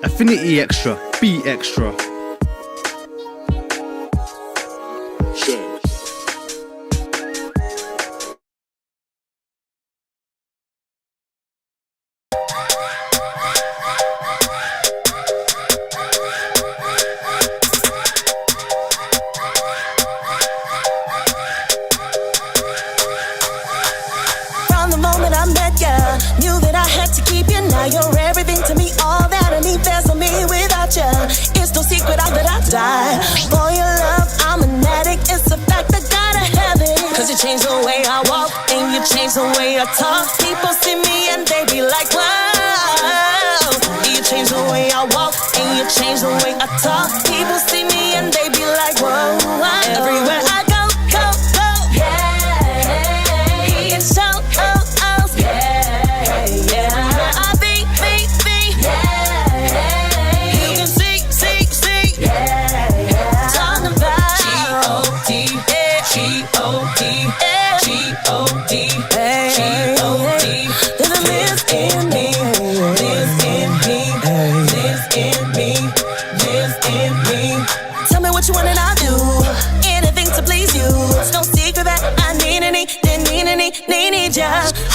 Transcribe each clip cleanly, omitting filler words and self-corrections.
Affinity Xtra, BeXtra. From the moment I met ya, knew that I had to keep you. Now you're everything to me, all that I need. There's no me without ya. It's no secret that I die for your love. I'm an addict. It's a fact I gotta have it. Cause you changed the way I walk and you changed the way I talk. People see me and they be like, wow. You changed the way I walk and you changed the way I talk. People see me and they be like, whoa. Everywhere I go, go, go. Yeah. It's so.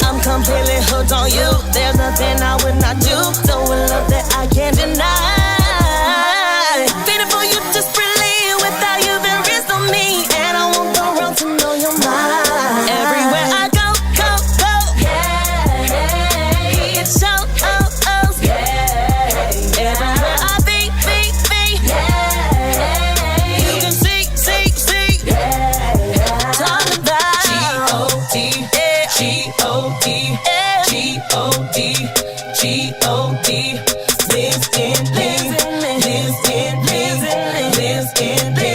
I'm completely hooked on you. There's nothing I would not do. So a love that I can't deny. Faded for you desperately. Without you there is no me. And I want the world to know you're mine. Everywhere I go, go, go. Yeah. It's so, oh, oh. Yeah. Everywhere I be. Yeah. You can see. Yeah. Talk about G-O-D. G-O-D, G-O-D, G-O-D, lives in me, lives in me, lives in me,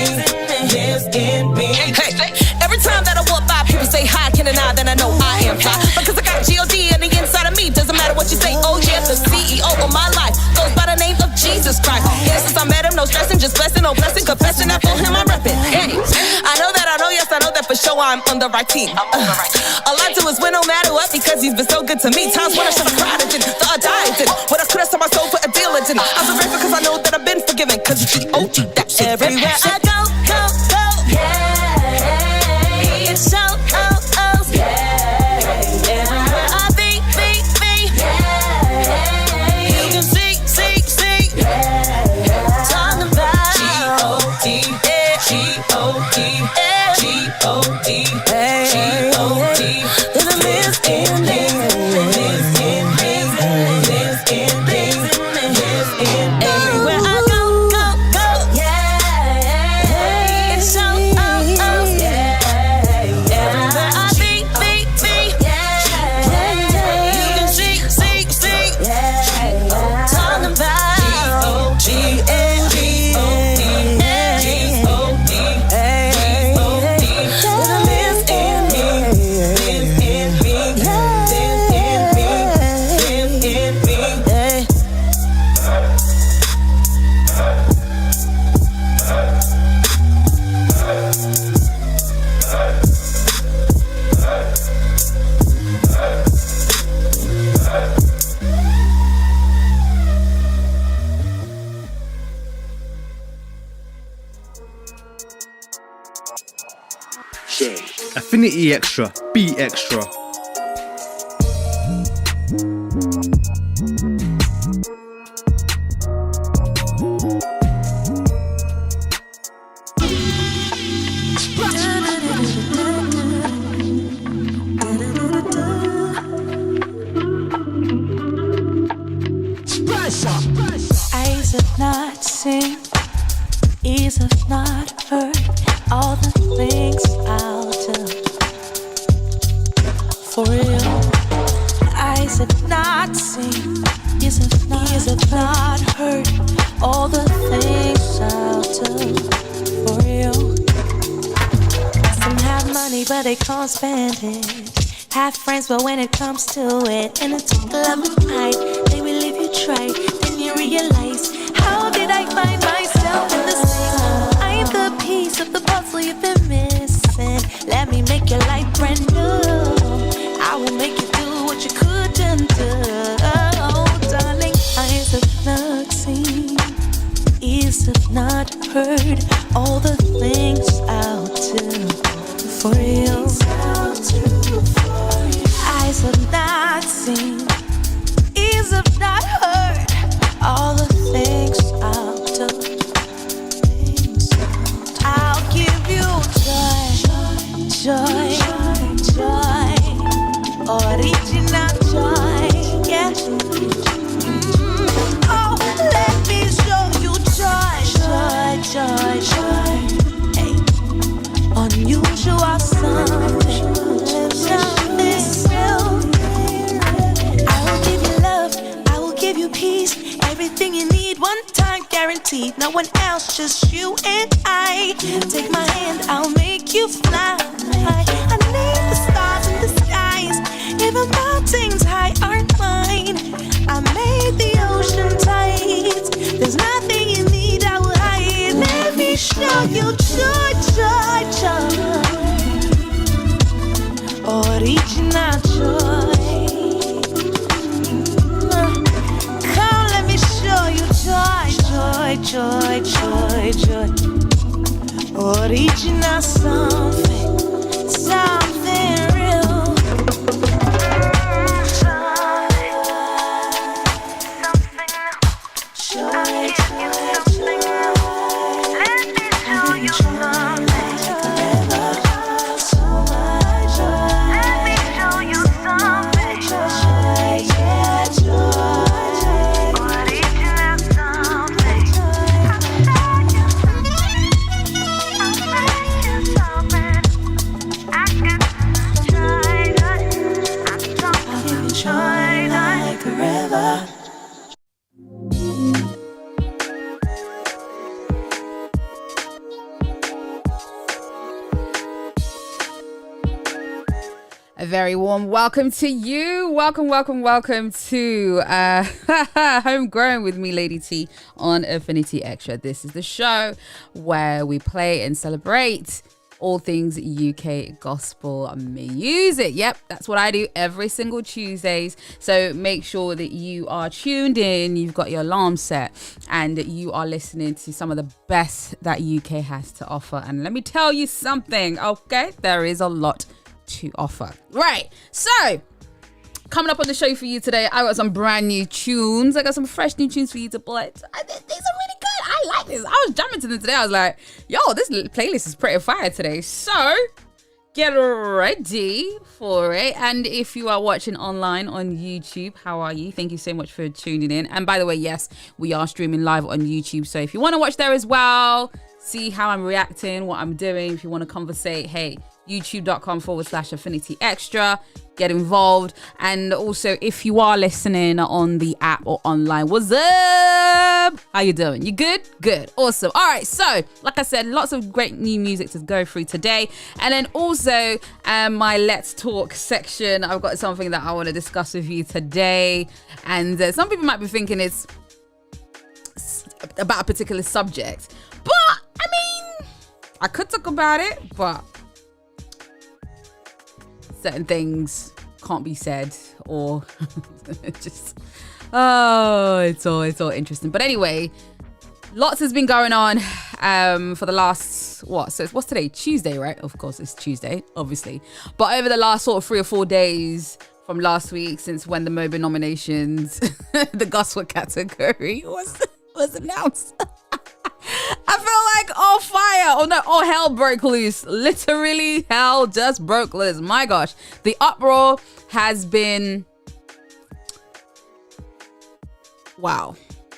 lives in me. Hey, every time that I walk by, people say hi, can and I, then I know I am fly. Because I got G-O-D on the inside of me, doesn't matter what you say, oh yeah, the CEO of my life goes by the name of Jesus Christ. Yeah, since I met him, no stressing, just blessing, no blessing, confessing that for him I'm repping. Hey, I know that for sure I'm on the right team. All I do is win no matter what because he's been so good to me. Times when I should have cried and thought I died and what I could have sold my soul for a deal and I'm so grateful because I know that I've been forgiven because it's G-O-D, that shit. Everywhere I go, go, go. Yeah. It's so, oh, oh. Yeah. Everywhere I be. Yeah. You can see. Yeah. Talk about G-O-D, G-O-D. G-O-D, G-O-D, lives in me, lives in me, lives in me, lives in me. Everywhere I go, go, go, yeah. It's so, oh, oh, yeah. Everywhere I be, yeah. You can see, yeah. Talking about G-O-D. Affinity Xtra, BeXtra. Eyes have not seen, ears have not heard all the things I'll do for real. Eyes have not seen, ears have not heard all the things I'll do for real. Some have money but they can't spend it. Have friends but when it comes to it, and it's love and night, they will leave you try. Then you realize, how did I find myself in this thing? I'm the piece of the puzzle you've been missing. Let me make your life brand new. I will make you do what you couldn't do. Oh, darling, eyes have not seen, not heard all the things I'll do for you. Eyes have not seen, ears have not heard all the things I'll do. I'll give you joy, original joy, yeah. Oh, let me show you joy, hey. Unusual something real. I will give you love, I will give you peace, everything you need, one time guaranteed. No one else, just you and I. Take my hand, I'll make you fly. I need the stars in the skies, even mountains high aren't mine. I made the ocean tides, there's nothing you need I will hide. Let me show you joy, original joy. Come, let me show you joy, original something real. A very warm welcome to you. Welcome to Homegrown with me, Lady T, on Affinity Xtra. This is the show where we play and celebrate all things UK gospel music. Yep, that's what I do every single Tuesdays. So make sure that you are tuned in, you've got your alarm set, and you are listening to some of the best that UK has to offer. And let me tell you something, okay? There is a lot to offer. Right, so coming up on the show for you today, I got some brand new tunes. I got some fresh new tunes for you to play. These are really good. I like this. I was jamming to them today. I was like, yo, this playlist is pretty fire today. So get ready for it. And if you are watching online on YouTube, how are you? Thank you so much for tuning in. And by the way, yes, we are streaming live on YouTube. So if you want to watch there as well, see how I'm reacting, what I'm doing, if you want to conversate, hey, youtube.com/Affinity Xtra. Get involved. And also, if you are listening on the app or online, what's up? How you doing? You good? Good. Awesome. All right. So, like I said, lots of great new music to go through today. And then also, my Let's Talk section. I've got something that I want to discuss with you today. And some people might be thinking it's about a particular subject. But, I mean, I could talk about it, but certain things can't be said, or just it's all interesting. But anyway, lots has been going on for the last so what's today? Tuesday, right? Of course it's Tuesday, obviously. But over the last sort of 3 or 4 days from last week, since when the Mobo nominations, the gospel category was announced. I feel like all fire, all hell broke loose. Literally, hell just broke loose. My gosh, the uproar has been, wow.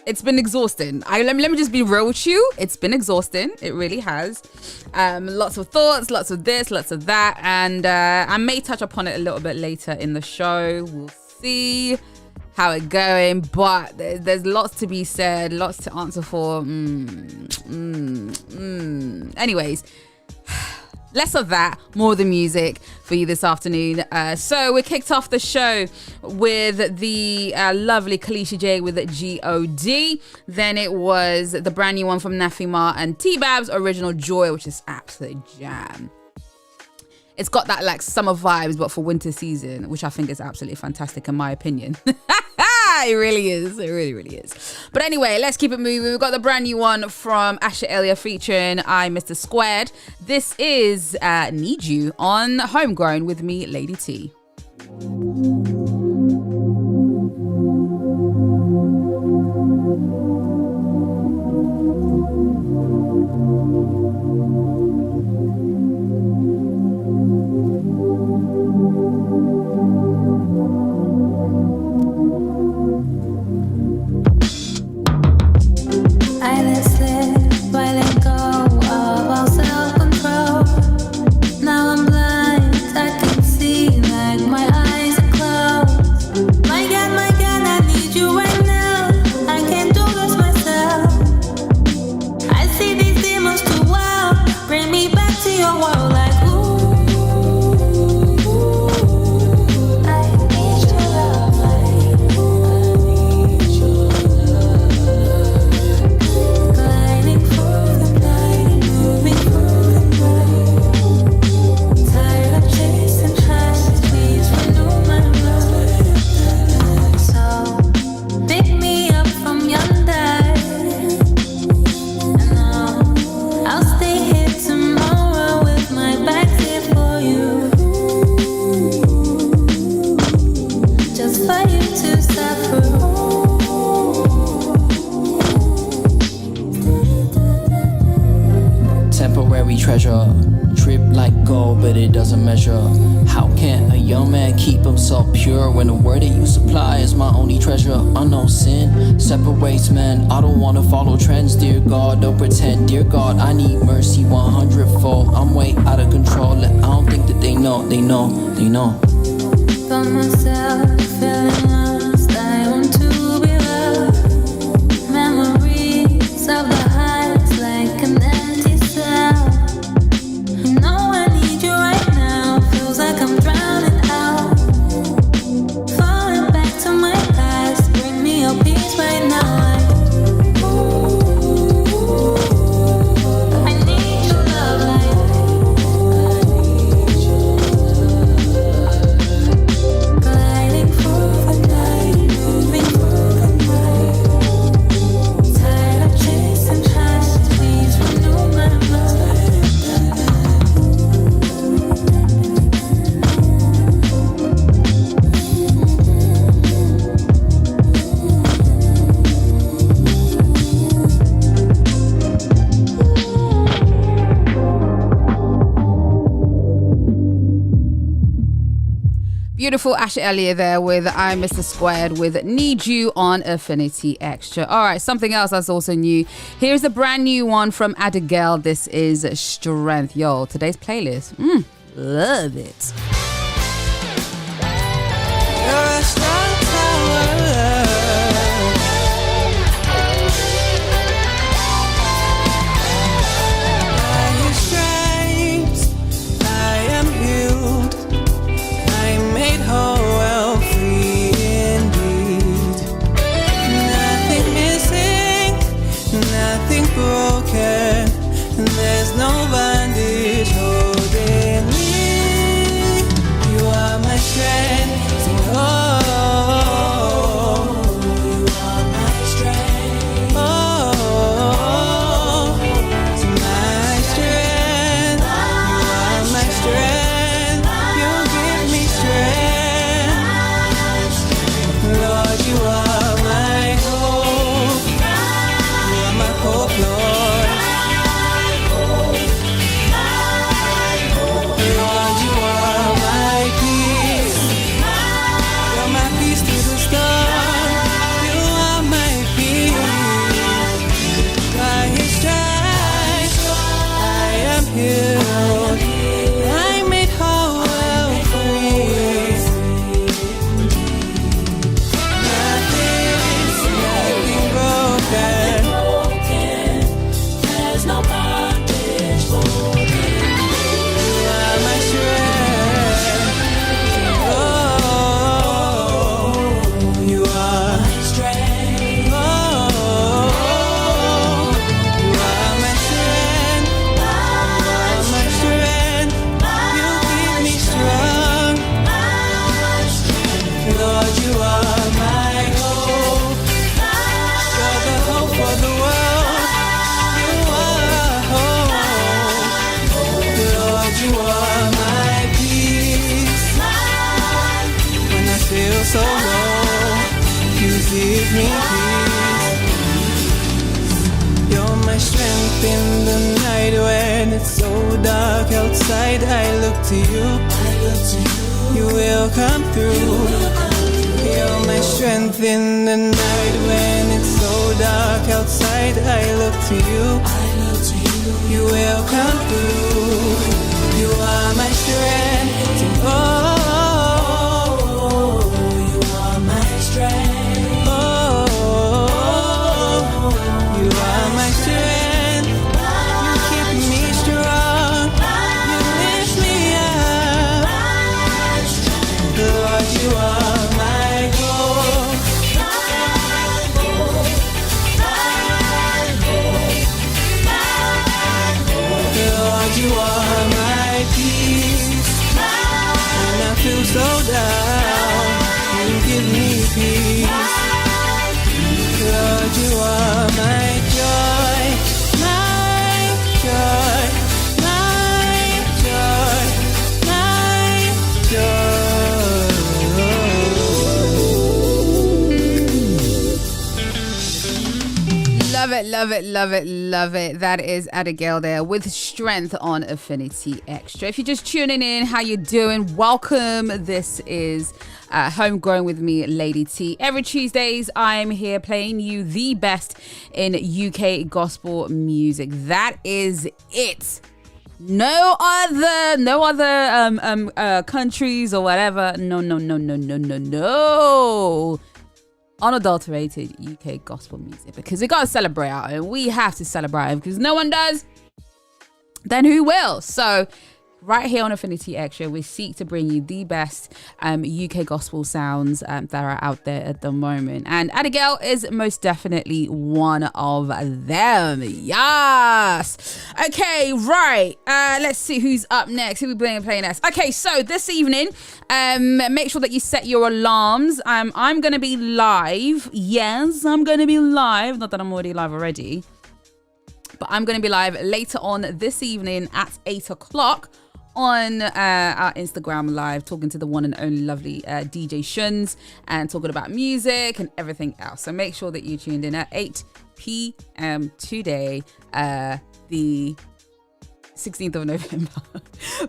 It's been exhausting. Let me just be real with you. It's been exhausting. It really has. Lots of thoughts, lots of this, lots of that, and I may touch upon it a little bit later in the show. We'll see how it's going, but there's lots to be said, lots to answer for. Anyways, less of that, more of the music for you this afternoon. So we kicked off the show with the lovely Kalisha J with G.O.D. Then it was the brand new one from Nafi Ma and T-Bab's Original Joy, which is absolute jam. It's got that like summer vibes, but for winter season, which I think is absolutely fantastic in my opinion. It really is. It really, really is. But anyway, let's keep it moving. We've got the brand new one from Asha Elia featuring I, Mr. Squared. This is Need You on Homegrown with me, Lady T. I let slip, I let go of all self-control. Now I'm blind, I can see like my eyes are closed. My God, I need you right now. I can't do this myself. I see these demons too well. Bring me back to your world like ooh. I need your love, like I need your love. Gliding through the night, moving through the night. Tired of chasing highs, please renew my love. So pick me up from yonder, and I'll stay here tomorrow with my back here for you, just for you to suffer. Temporary treasure, drip like gold, but it doesn't measure. How can a young man keep himself pure when the word that you supply is my only treasure? Unknown sin separates men. I don't wanna follow trends, dear God. Don't pretend, dear God. I need mercy 100-fold. I'm way out of control. I don't think that they know. Found myself feeling lost. I want to be loved. Memories of the highs like an empty cell. You know I need you right now. Feels like I'm drowning out. Falling back to my past. Bring me your peace right now. Like, ooh, I need your love like I need your love. Gliding through the night, moving through the night. Tired of chasing highs, please renew my love. Beautiful Asha Elia there with I, Mr. Squared with Need You on Affinity Xtra. All right, something else that's also new. Here's a brand new one from Abigail. This is Strength. Yo, today's playlist. Love it. You're a strong tower. By your stripes, I am healed. I'm made whole, well, free indeed. Nothing missing, nothing broken. There's no bondage holding me. give me peace. You're my strength in the night when it's so dark outside. I look to you. You will come through. You're my strength in the night when it's so dark outside. I look to you. You will come through. You are my strength. Oh, you are my strength. Oh, you are my strength. You keep me strong. You lift me up. Lord, you are my goal. Lord, you are my peace. When I feel so down, you give me peace. Lord, you are my joy, my joy, my joy, my joy. Love it, love it, love it, love it. That is Abigail there with Strength on Affinity Xtra. If you're just tuning in, how you doing? Welcome. This is Homegrown with me, Lady T. Every Tuesdays, I'm here playing you the best in UK gospel music. That is it. No other countries or whatever. No. Unadulterated UK gospel music, because we gotta celebrate our own. We have to celebrate it, because no one does. Then who will? So right here on Affinity Xtra, we seek to bring you the best UK gospel sounds that are out there at the moment. And Abigail is most definitely one of them. Yes. Okay, right. Let's see who's up next. Who we playing next? Okay, so this evening, make sure that you set your alarms. I'm going to be live. Yes, I'm going to be live. Not that I'm already live already. But I'm going to be live later on this evening at 8 o'clock. On our Instagram live, talking to the one and only lovely DJ Shuns and talking about music and everything else. So make sure that you tuned in at 8 p.m. today, the 16th of November,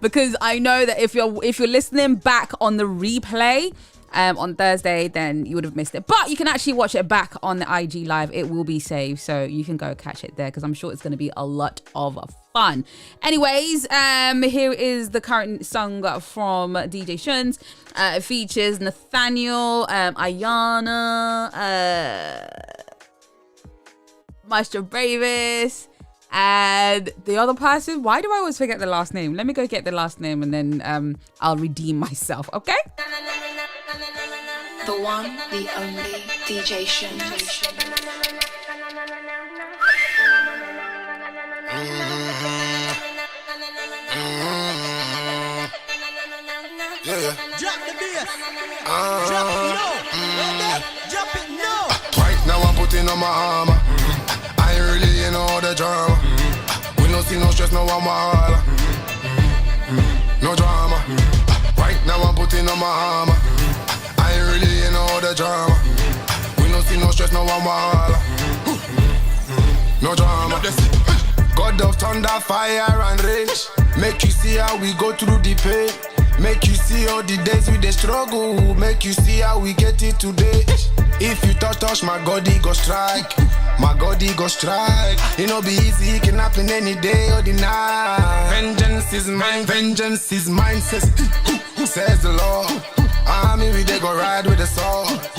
because I know that if you're listening back on the replay on Thursday, then you would have missed it. But you can actually watch it back on the IG live. It will be saved, so you can go catch it there, because I'm sure it's going to be a lot of fun. Anyways, here is the current song from DJ Shuns. It features Nathaniel, Ayana, Maestro Bravis, and the other person. Why do I always forget the last name? Let me go get the last name, and then I'll redeem myself, okay? The one, the only DJ Shuns. Yeah. Drop the bass. Drop it low. Drop it low. Right now I'm putting on my armor. I ain't really in all the drama. We don't see no stress, no I'm wahala. No drama. Right now I'm putting on my armor. I ain't really in all the drama. We don't see no stress, no I'm wahala. No drama. God of thunder, fire and rain. Make you see how we go through the pain. Make you see all the days we dey struggle. Make you see how we get it today. If you touch my God, he go strike. My God, he go strike. It no be easy, it can happen any day or the night. Vengeance is mine, says the Lord. Army we dey go ride with the sword.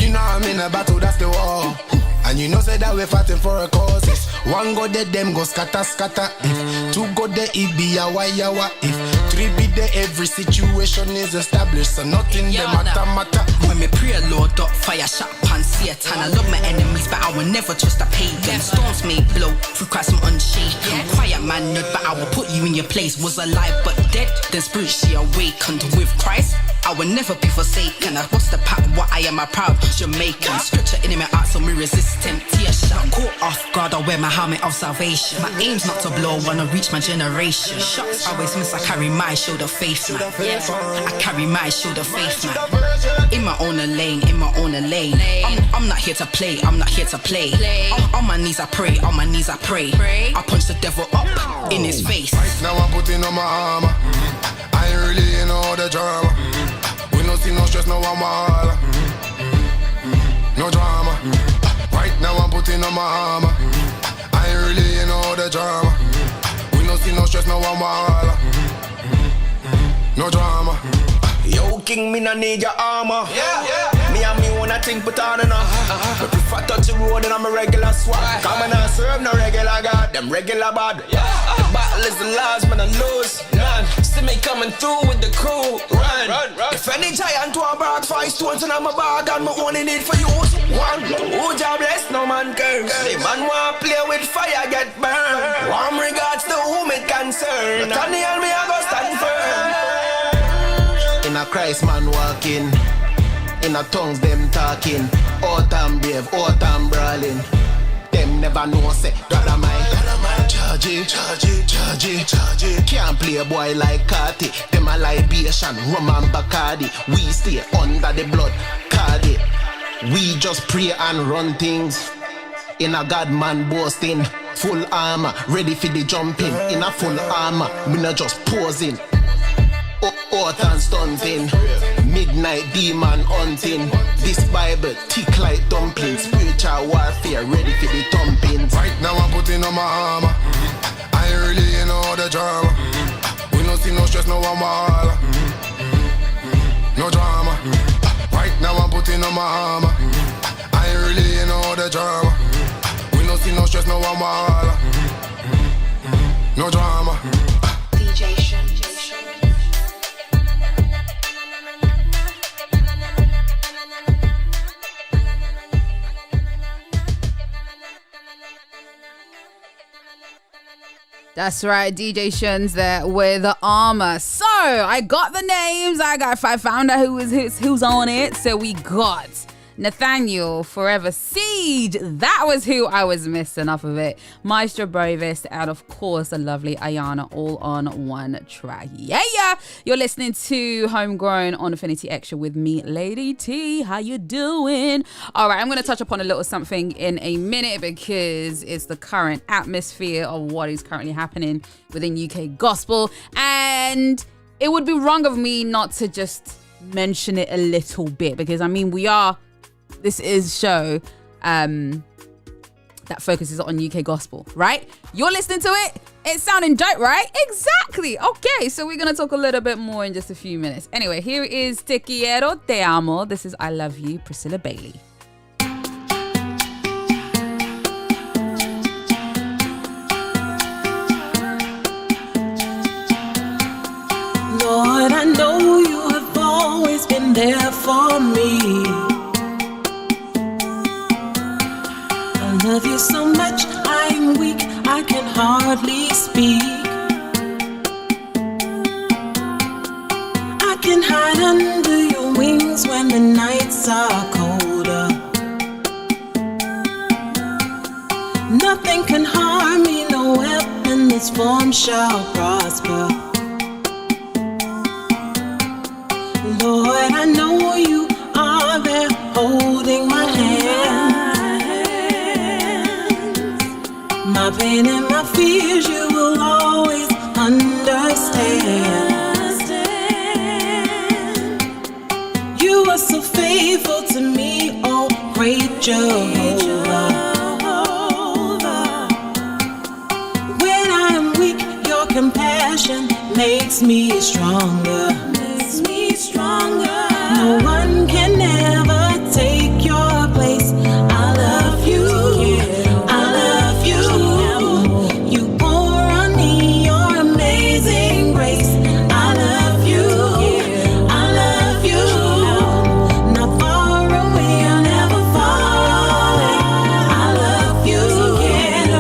You know I'm in a battle, that's the war. And you know say that we're fighting for a cause. One go there, them go scatter. If two go there, it be yawa. If three be there, every situation is established. So nothing they matter. When me pray, Lord, dot fire, shut pan, Satan. I love my enemies, but I will never trust a pagan. Storms may blow, through Christ I'm unshaken. Quiet man, nerd, but I will put you in your place. Was alive but dead, then spiritually awakened with Christ. I will never be forsaken. What's the pack? What I am a proud Jamaican. Scripture in my art, so me resist temptation. Caught off guard, I wear my helmet of salvation. My aim's not to blow, wanna reach my generation. Shots always miss, I carry my shield of faith, man. I carry my shield of faith, man. In my own lane, in my own lane. I'm not here to play, I'm not here to play. On my knees I pray, on my knees I pray. I punch the devil up in his face. Right now I'm putting on my armor. I ain't really in all the drama. We no see no stress, no I'm all. No drama. Right now I'm putting on my armor. I ain't really in all the drama. We no see no stress, no I'm all. No drama. Yo, king, me no need your armor. Me and me wanna think put on enough. But if I touch the road, then I'm a regular swag. Come and I serve no regular god, them regular bad. The battle is the last, man, I lose. None. See me coming through with the crew. Run. If any giant to a bag, 5 stones and I'm a bag, and my only need for you. One. Who job bless, no man curse. The man want play with fire, get burned. Warm regards to whom it concern. Can you help me, I go stand firm. In a Christ man walking, in a tongues them talking, out and brave, out and brawling. Them never know say, God am I, charge it. Can't play a boy like Carti. Them a libation, rum and Bacardi. We stay under the blood, Cardi. We just pray and run things. In a God man boasting, full armor, ready for the jumping. In a full armor, me not just posing. Out and stunting, midnight demon hunting. This Bible thick like dumplings. Spiritual warfare ready for the thumping. Right now I'm putting on my armor. I ain't really in all the drama. We no see no stress, no I'm all. No drama. Right now I'm putting on my armor. I ain't really in all the drama. We no see no stress, no I'm all. No drama. DJ Shan. That's right, DJ Shuns there with the armor. So I got the names. I found out who's on it. So we got Nathaniel, Forever Siege. That was who I was missing off of it. Maestro Bravest, and of course the lovely Ayana, all on one track. Yeah. You're listening to Homegrown on Affinity Xtra with me, Lady T. How you doing? All right, I'm going to touch upon a little something in a minute because it's the current atmosphere of what is currently happening within UK gospel. And it would be wrong of me not to just mention it a little bit because, I mean, this is a show that focuses on UK gospel, right? You're listening to it. It's sounding dope, right? Exactly. Okay, so we're going to talk a little bit more in just a few minutes. Anyway, here is Te Quiero, Te Amo. This is I Love You, Priscilla Bailey. Lord, I know you have always been there for me. I love you so much, I'm weak, I can hardly speak. I can hide under your wings when the nights are colder. Nothing can harm me, no weapon that's formed shall prosper. Lord, I know you are there holding my hand. My pain and my fears you will always understand. You are so faithful to me, oh great Jehovah. When I am weak, your compassion makes me stronger. No one can ever take your place. I love you. I love you. You pour on me your amazing grace. I love you. I love you. Not far away, you're never far away. I love you.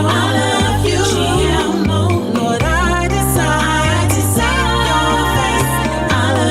I love you. Lord, I desire your face. I love you.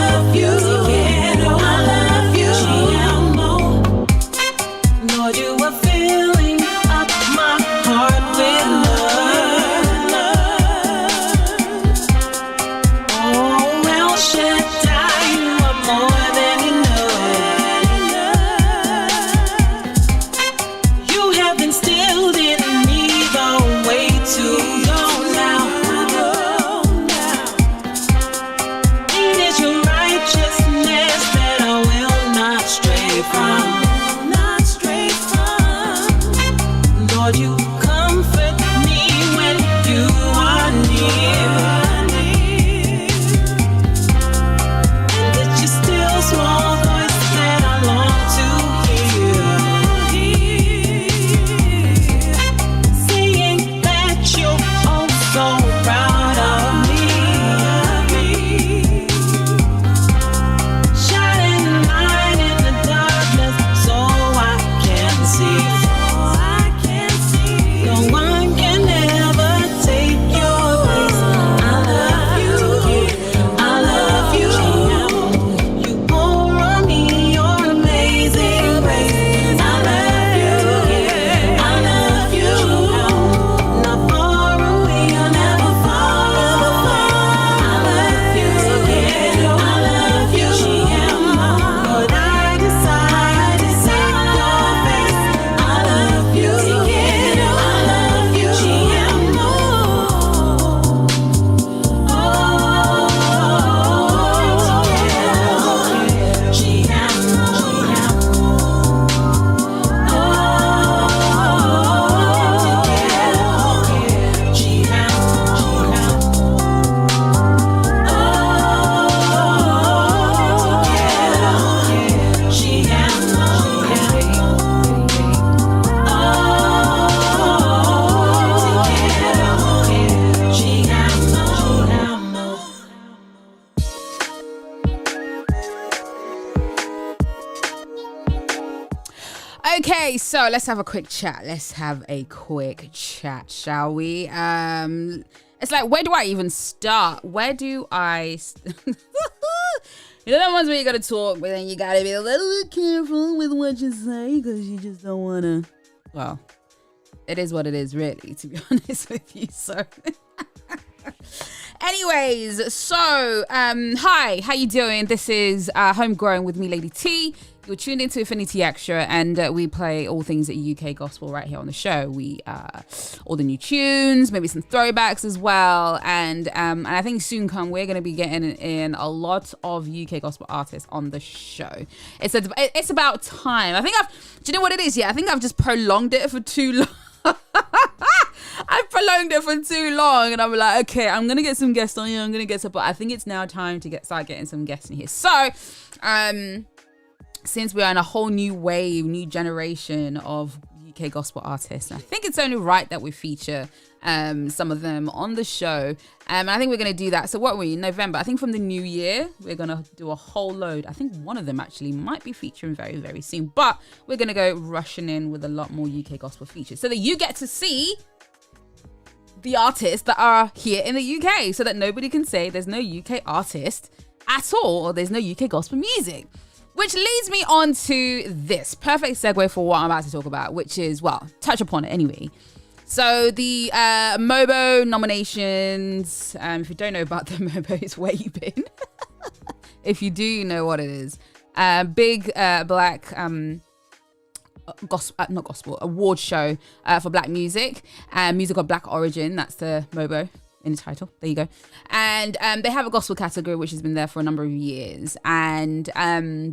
Okay, so let's have a quick chat. Shall we? It's like, where do I even start? Where do I... You know, the ones where you gotta talk, but then you gotta be a little careful with what you say, because you just don't wanna... Well, it is what it is, really, to be honest with you, so... Anyways, so, hi, how you doing? This is Homegrown with me, Lady T. You're tuned into Affinity Xtra, and we play all things UK gospel right here on the show. We all the new tunes, maybe some throwbacks as well, and I think soon come we're going to be getting in a lot of UK gospel artists on the show. It's about time. I think do you know what it is? Yeah, I think I've just prolonged it for too long. I've prolonged it for too long, and I'm like, okay, I'm gonna get some guests on here. I'm gonna get some, but I think it's now time to start getting some guests in here. So, since we are in a whole new wave, new generation of UK gospel artists, I think it's only right that we feature some of them on the show. And I think we're going to do that. So what are we in November? I think from the new year, we're going to do a whole load. I think one of them actually might be featuring very, very soon. But we're going to go rushing in with a lot more UK gospel features so that you get to see the artists that are here in the UK, so that nobody can say there's no UK artist at all, or there's no UK gospel music. Which leads me on to this perfect segue for what I'm about to talk about, which is, well, touch upon it anyway. So the MOBO nominations, if you don't know about the MOBOs, where you been? If you do, you know what it is. Big black award show for black music, music of black origin. That's the MOBO in the title. There you go. And they have a gospel category which has been there for a number of years, and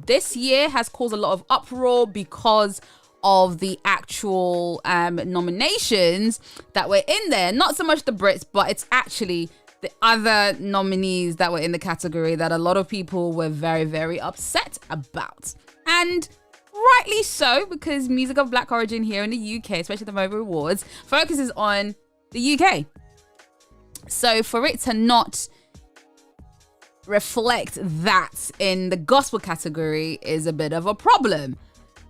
this year has caused a lot of uproar because of the actual nominations that were in there. Not so much the Brits, but it's actually the other nominees that were in the category that a lot of people were very, very upset about. And rightly so, because music of black origin here in the UK, especially the MOBO Awards, focuses on the UK. So for it to not reflect that in the gospel category is a bit of a problem.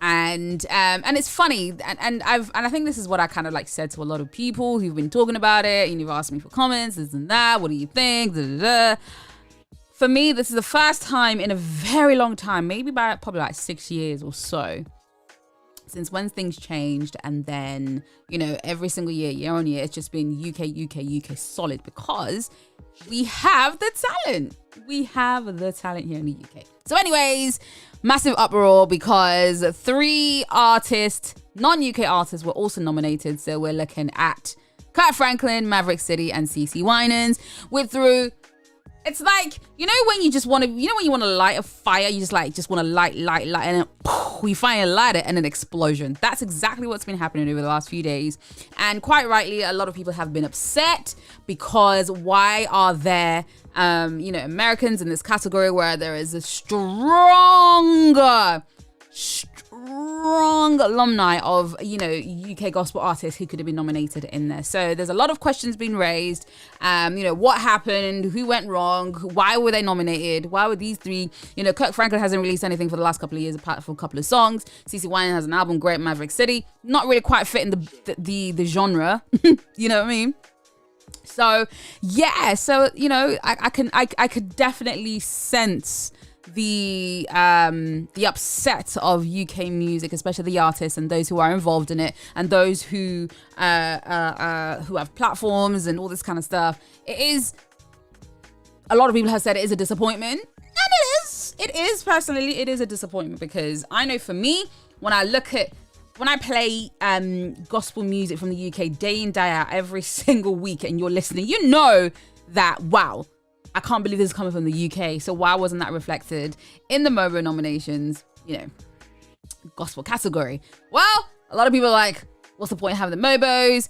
And it's funny, and I think this is what I kind of like said to a lot of people who've been talking about it, and you've asked me for comments, this and that, what do you think? Da, da, da. For me, this is the first time in a very long time, maybe by probably like 6 years or so, since when things changed, and then, you know, every single year on year, it's just been UK solid, because we have the talent. We have the talent here in the UK. So anyways, massive uproar because 3 artists, non-UK artists, were also nominated. So we're looking at Kirk Franklin, Maverick City, and CeCe Winans. It's like, you know, when you just want to, you know, when you want to light a fire, you just want to light, and then we finally light it, and an explosion. That's exactly what's been happening over the last few days. And quite rightly, a lot of people have been upset because why are there, Americans in this category where there is a strong alumni of, UK gospel artists who could have been nominated in there. So there's a lot of questions being raised. What happened? Who went wrong? Why were they nominated? Why were these 3? Kirk Franklin hasn't released anything for the last couple of years apart from a couple of songs. CeCe Winans has an album, Great Maverick City. Not really quite fitting the genre. You know what I mean? So yeah, I could definitely sense the upset of UK music, especially the artists and those who are involved in it, and those who have platforms and all this kind of stuff. A lot of people have said it is a disappointment, and it is personally, it is a disappointment, because I know for me, when I play gospel music from the UK day in, day out, every single week, and you're listening, you know that, wow, I can't believe this is coming from the UK. So why wasn't that reflected in the MOBO nominations, gospel category? Well, a lot of people are like, what's the point of having the MOBOs?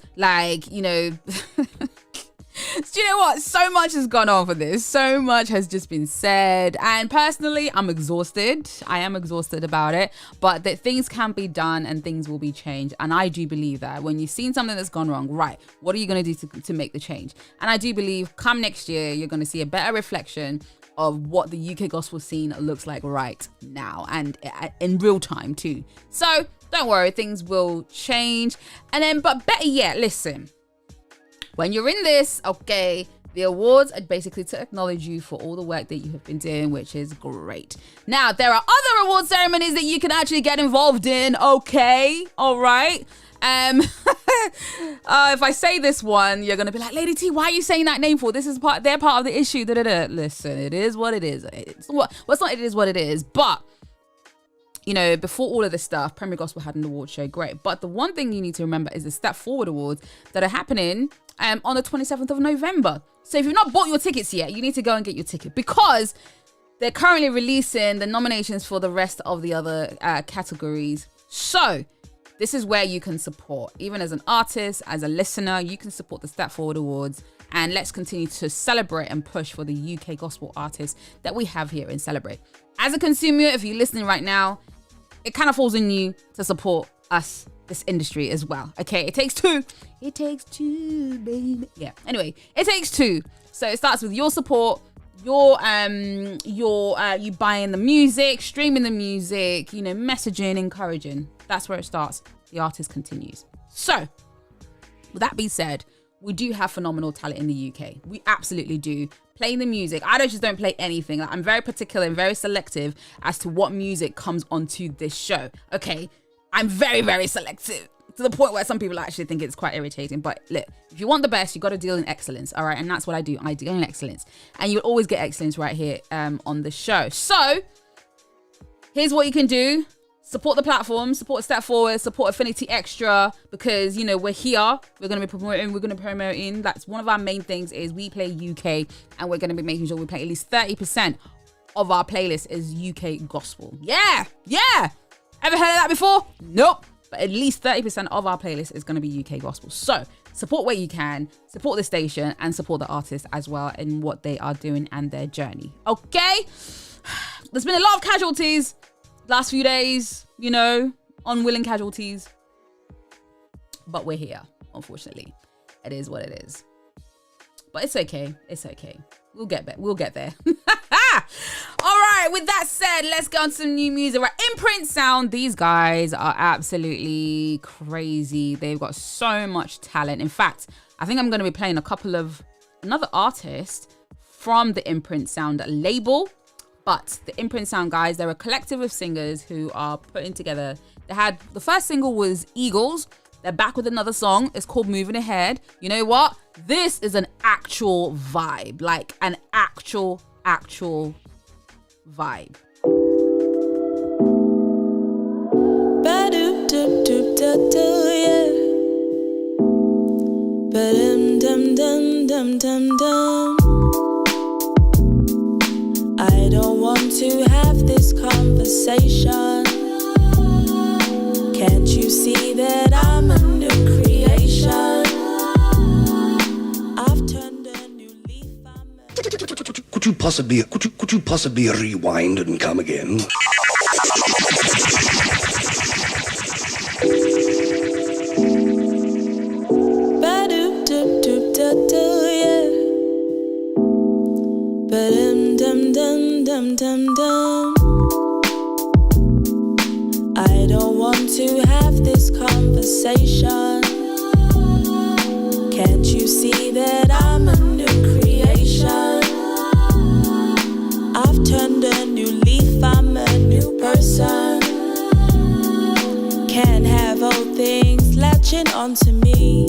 Do you know what? So much has gone on for this. So much has just been said. And personally, I'm exhausted. I am exhausted about it. But that things can be done and things will be changed. And I do believe that when you've seen something that's gone wrong, right, what are you going to do to make the change? And I do believe come next year, you're going to see a better reflection of what the UK gospel scene looks like right now, and in real time too. So don't worry, things will change. And then, but better yet, listen, when you're in this, okay, the awards are basically to acknowledge you for all the work that you have been doing, which is great. Now, there are other award ceremonies that you can actually get involved in, okay? All right. If I say this one, you're going to be like, Lady T, why are you saying that name for? This is they're part of the issue. Listen, it is what it is. It's not it is what it is. But, you know, before all of this stuff, Premier Gospel had an award show, great. But the one thing you need to remember is the Step Forward Awards that are happening on the 27th of November. So if you've not bought your tickets yet, you need to go and get your ticket, because they're currently releasing the nominations for the rest of the other categories. So this is where you can support. Even as an artist, as a listener, you can support the Step Forward Awards. And let's continue to celebrate and push for the UK gospel artists that we have here in Celebrate. As a consumer, if you're listening right now, it kind of falls on you to support us, this industry as well. Okay, it takes two. It takes two, baby. Yeah. Anyway, it takes two. So it starts with your support, you buying the music, streaming the music, you know, messaging, encouraging. That's where it starts. The artist continues. So, with that being said, we do have phenomenal talent in the UK. We absolutely do. Playing the music. I don't play anything. Like, I'm very particular and very selective as to what music comes onto this show. Okay, I'm very, very selective, to the point where some people actually think it's quite irritating. But look, if you want the best, you got to deal in excellence. All right, and that's what I do. I deal in excellence, and you'll always get excellence right here on the show. So here's what you can do. Support the platform, support Step Forward, support Affinity Xtra, because, you know, we're here. We're going to be promoting. That's one of our main things, is we play UK, and we're going to be making sure we play at least 30% of our playlist is UK gospel. Yeah. Ever heard of that before? Nope. But at least 30% of our playlist is going to be UK gospel. So support where you can, support the station, and support the artists as well in what they are doing and their journey. Okay? There's been a lot of casualties last few days, you know, unwilling casualties. But we're here, unfortunately. It is what it is. But it's okay. It's okay. We'll get there. All right, with that said, let's go on to some new music. Right, Imprint Sound. These guys are absolutely crazy. They've got so much talent. In fact, I think I'm going to be playing another artist from the Imprint Sound label. But the Imprint Sound guys, they're a collective of singers who are putting together. The first single was Eagles. They're back with another song. It's called Moving Ahead. You know what? This is an actual vibe. Like an actual vibe. Ba-doop-doop-doop-da-doo, yeah. Ba-dum-dum-dum-dum-dum-dum. I don't want to have this conversation. Can't you see that I'm a new creation? I've turned a new leaf. Could you possibly rewind and come again? Ba-doop-doop-doop-da-doo, yeah. Ba-dum-dum-dum-dum-dum-dum. I don't want to have this conversation. Can't you see that I'm a new creation? I've turned a new leaf, I'm a new person. Can't have old things latching onto me.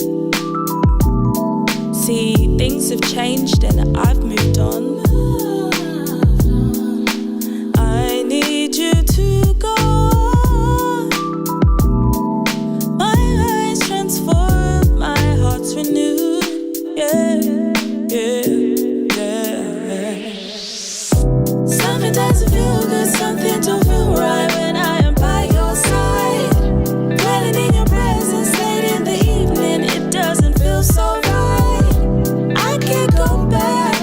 See, things have changed and I've moved on. I need you to go. My eyes transformed, my heart's renewed. Yeah. Something doesn't feel good, something don't feel right when I am by your side. Dwelling in your presence late in the evening, it doesn't feel so right. I can't go back.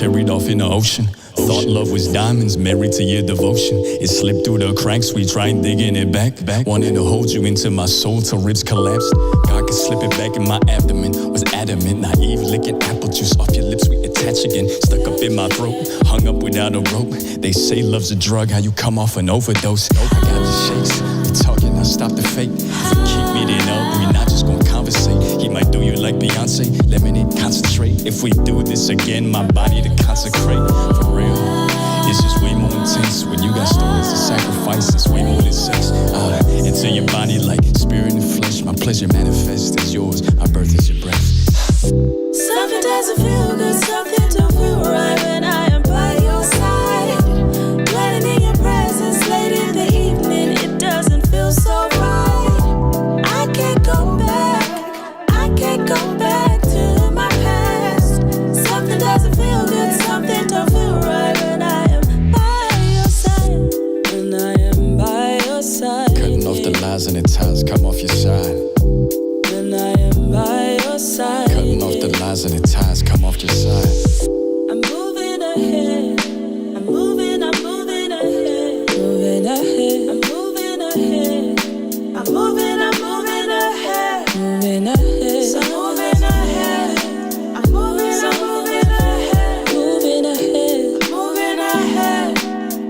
carried off in the ocean. Thought love was diamonds, married to your devotion. It slipped through the cracks, we tried digging it back. Wanted to hold you into my soul till ribs collapsed. God could slip it back in my abdomen. Was adamant, naive, licking apple juice off your lips, we attach again. Stuck up in my throat, hung up without a rope. They say love's a drug, how you come off an overdose. I got the shakes, we talking, I stop the fake. If you keep me then up, we not just gonna conversate. He might do you like Beyonce, lemonade, concentrate. If we do this again, my body to consecrate. For real, it's just way more intense. When you got stories to sacrifice, it's way more than sex. Into your body like spirit and flesh. My pleasure manifests as yours, my birth is your breath. Something doesn't feel good, something don't feel right when I am by your side. Dwelling in your presence late in the evening, it doesn't feel so right. I can't go back to my past. Something doesn't feel good, something don't feel right when I am by your side. When I am by your side. Cutting off the lies and the ties, come off your side. When I am by your side. Cutting off the lies and the ties, come off your side. I'm moving ahead. I'm moving ahead. Moving ahead. I'm moving ahead. I'm moving ahead. Moving ahead. So moving ahead. I'm moving ahead. Moving ahead. I'm moving ahead.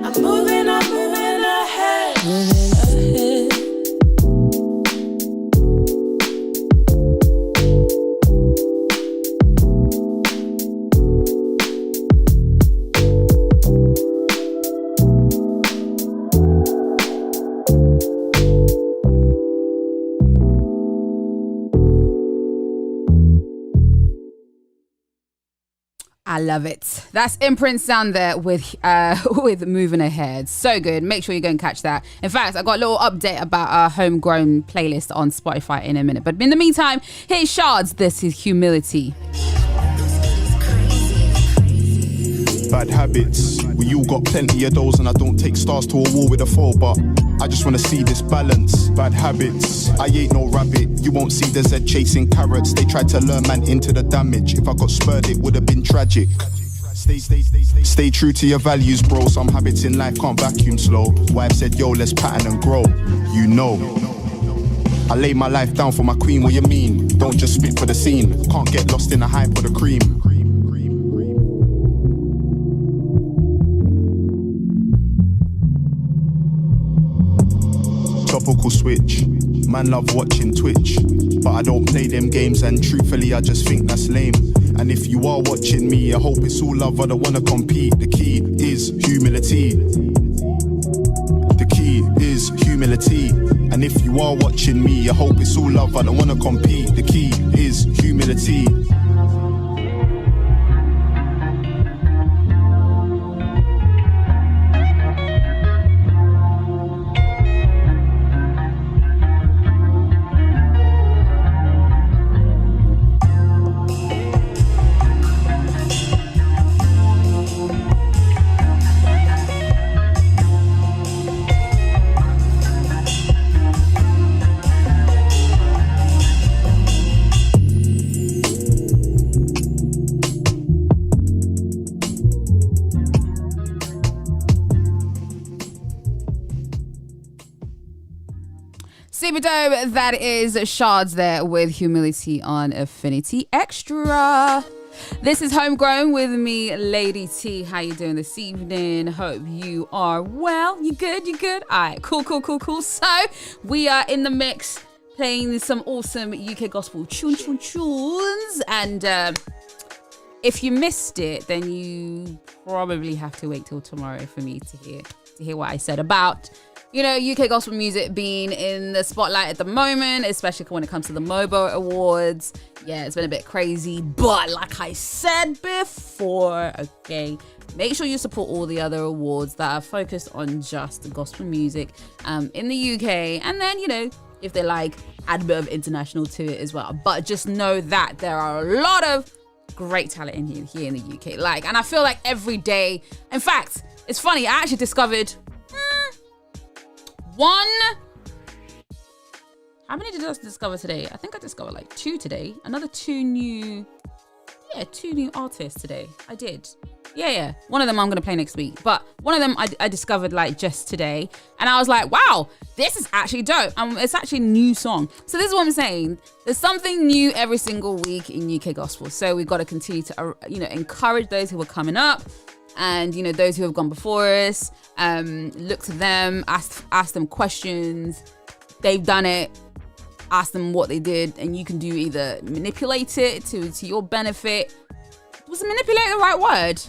I'm moving ahead. Moving ahead. I love it. That's Imprint sound there with Moving Ahead. So good. Make sure you go and catch that. In fact, I got a little update about our Homegrown playlist on Spotify in a minute. But in the meantime, here's Shards. This is Humility. Bad habits, we all got plenty of those, and I don't take stars to a war with a foe, but I just wanna see this balance. Bad habits, I ain't no rabbit. You won't see the Z chasing carrots. They tried to lure man into the damage. If I got spurred, it would have been tragic. Stay true to your values, bro. Some habits in life can't vacuum slow. Wife said, yo, let's pattern and grow. You know, I lay my life down for my queen, what you mean? Don't just spit for the scene. Can't get lost in the hype or the cream. Topical switch, man love watching Twitch, but I don't play them games, and truthfully I just think that's lame. And if you are watching me, I hope it's all love, I don't wanna compete. The key is humility. The key is humility. And if you are watching me, I hope it's all love, I don't wanna compete. The key is humility. Super dope. That is Shards there with Humility on Affinity Xtra. This is Homegrown with me, Lady T. How you doing this evening? Hope you are well. You good? You good? All right. Cool. So we are in the mix playing some awesome UK gospel tunes. And if you missed it, then you probably have to wait till tomorrow for me to hear what I said about, you know, UK gospel music being in the spotlight at the moment, especially when it comes to the MOBO Awards. Yeah, it's been a bit crazy, but like I said before, okay, make sure you support all the other awards that are focused on just gospel music in the UK. And then, you know, if they like, add a bit of international to it as well. But just know that there are a lot of great talent in here in the UK. Like, and I feel like every day, in fact, it's funny, I actually discovered how many did I discover today? I think I discovered like 2 today. Another 2 new artists today. I did. Yeah. One of them I'm going to play next week. But one of them I discovered like just today. And I was like, wow, this is actually dope. It's actually a new song. So this is what I'm saying. There's something new every single week in UK gospel. So we've got to continue to, encourage those who are coming up and, those who have gone before us. Look to them, ask them questions. They've done it. Ask them what they did. And you can do either manipulate it to your benefit. Was manipulate the right word?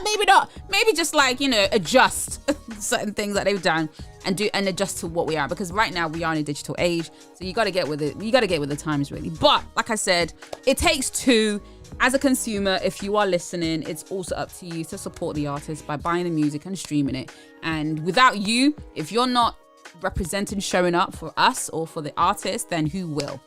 Maybe not. Maybe just like, adjust certain things that they've done and adjust to what we are. Because right now we are in a digital age. So you got to get with it. You got to get with the times, really. But like I said, it takes two. As a consumer, if you are listening, it's also up to you to support the artist by buying the music and streaming it. And without you, if you're not representing, showing up for us or for the artist, then who will?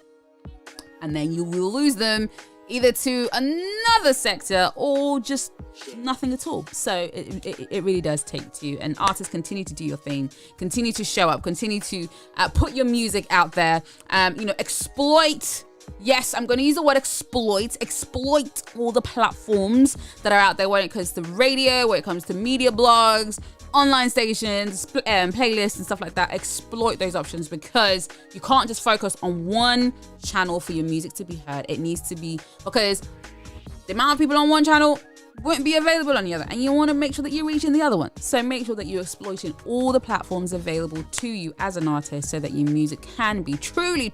And then you will lose them either to another sector or just nothing at all. So it really does take two. And artists, continue to do your thing, continue to show up, continue to put your music out there, exploit. Yes, I'm going to use the word exploit all the platforms that are out there when it comes to radio, when it comes to media blogs, online stations, playlists and stuff like that. Exploit those options because you can't just focus on one channel for your music to be heard. It needs to be, because the amount of people on one channel won't be available on the other, and you want to make sure that you're reaching the other one. So make sure that you're exploiting all the platforms available to you as an artist so that your music can be truly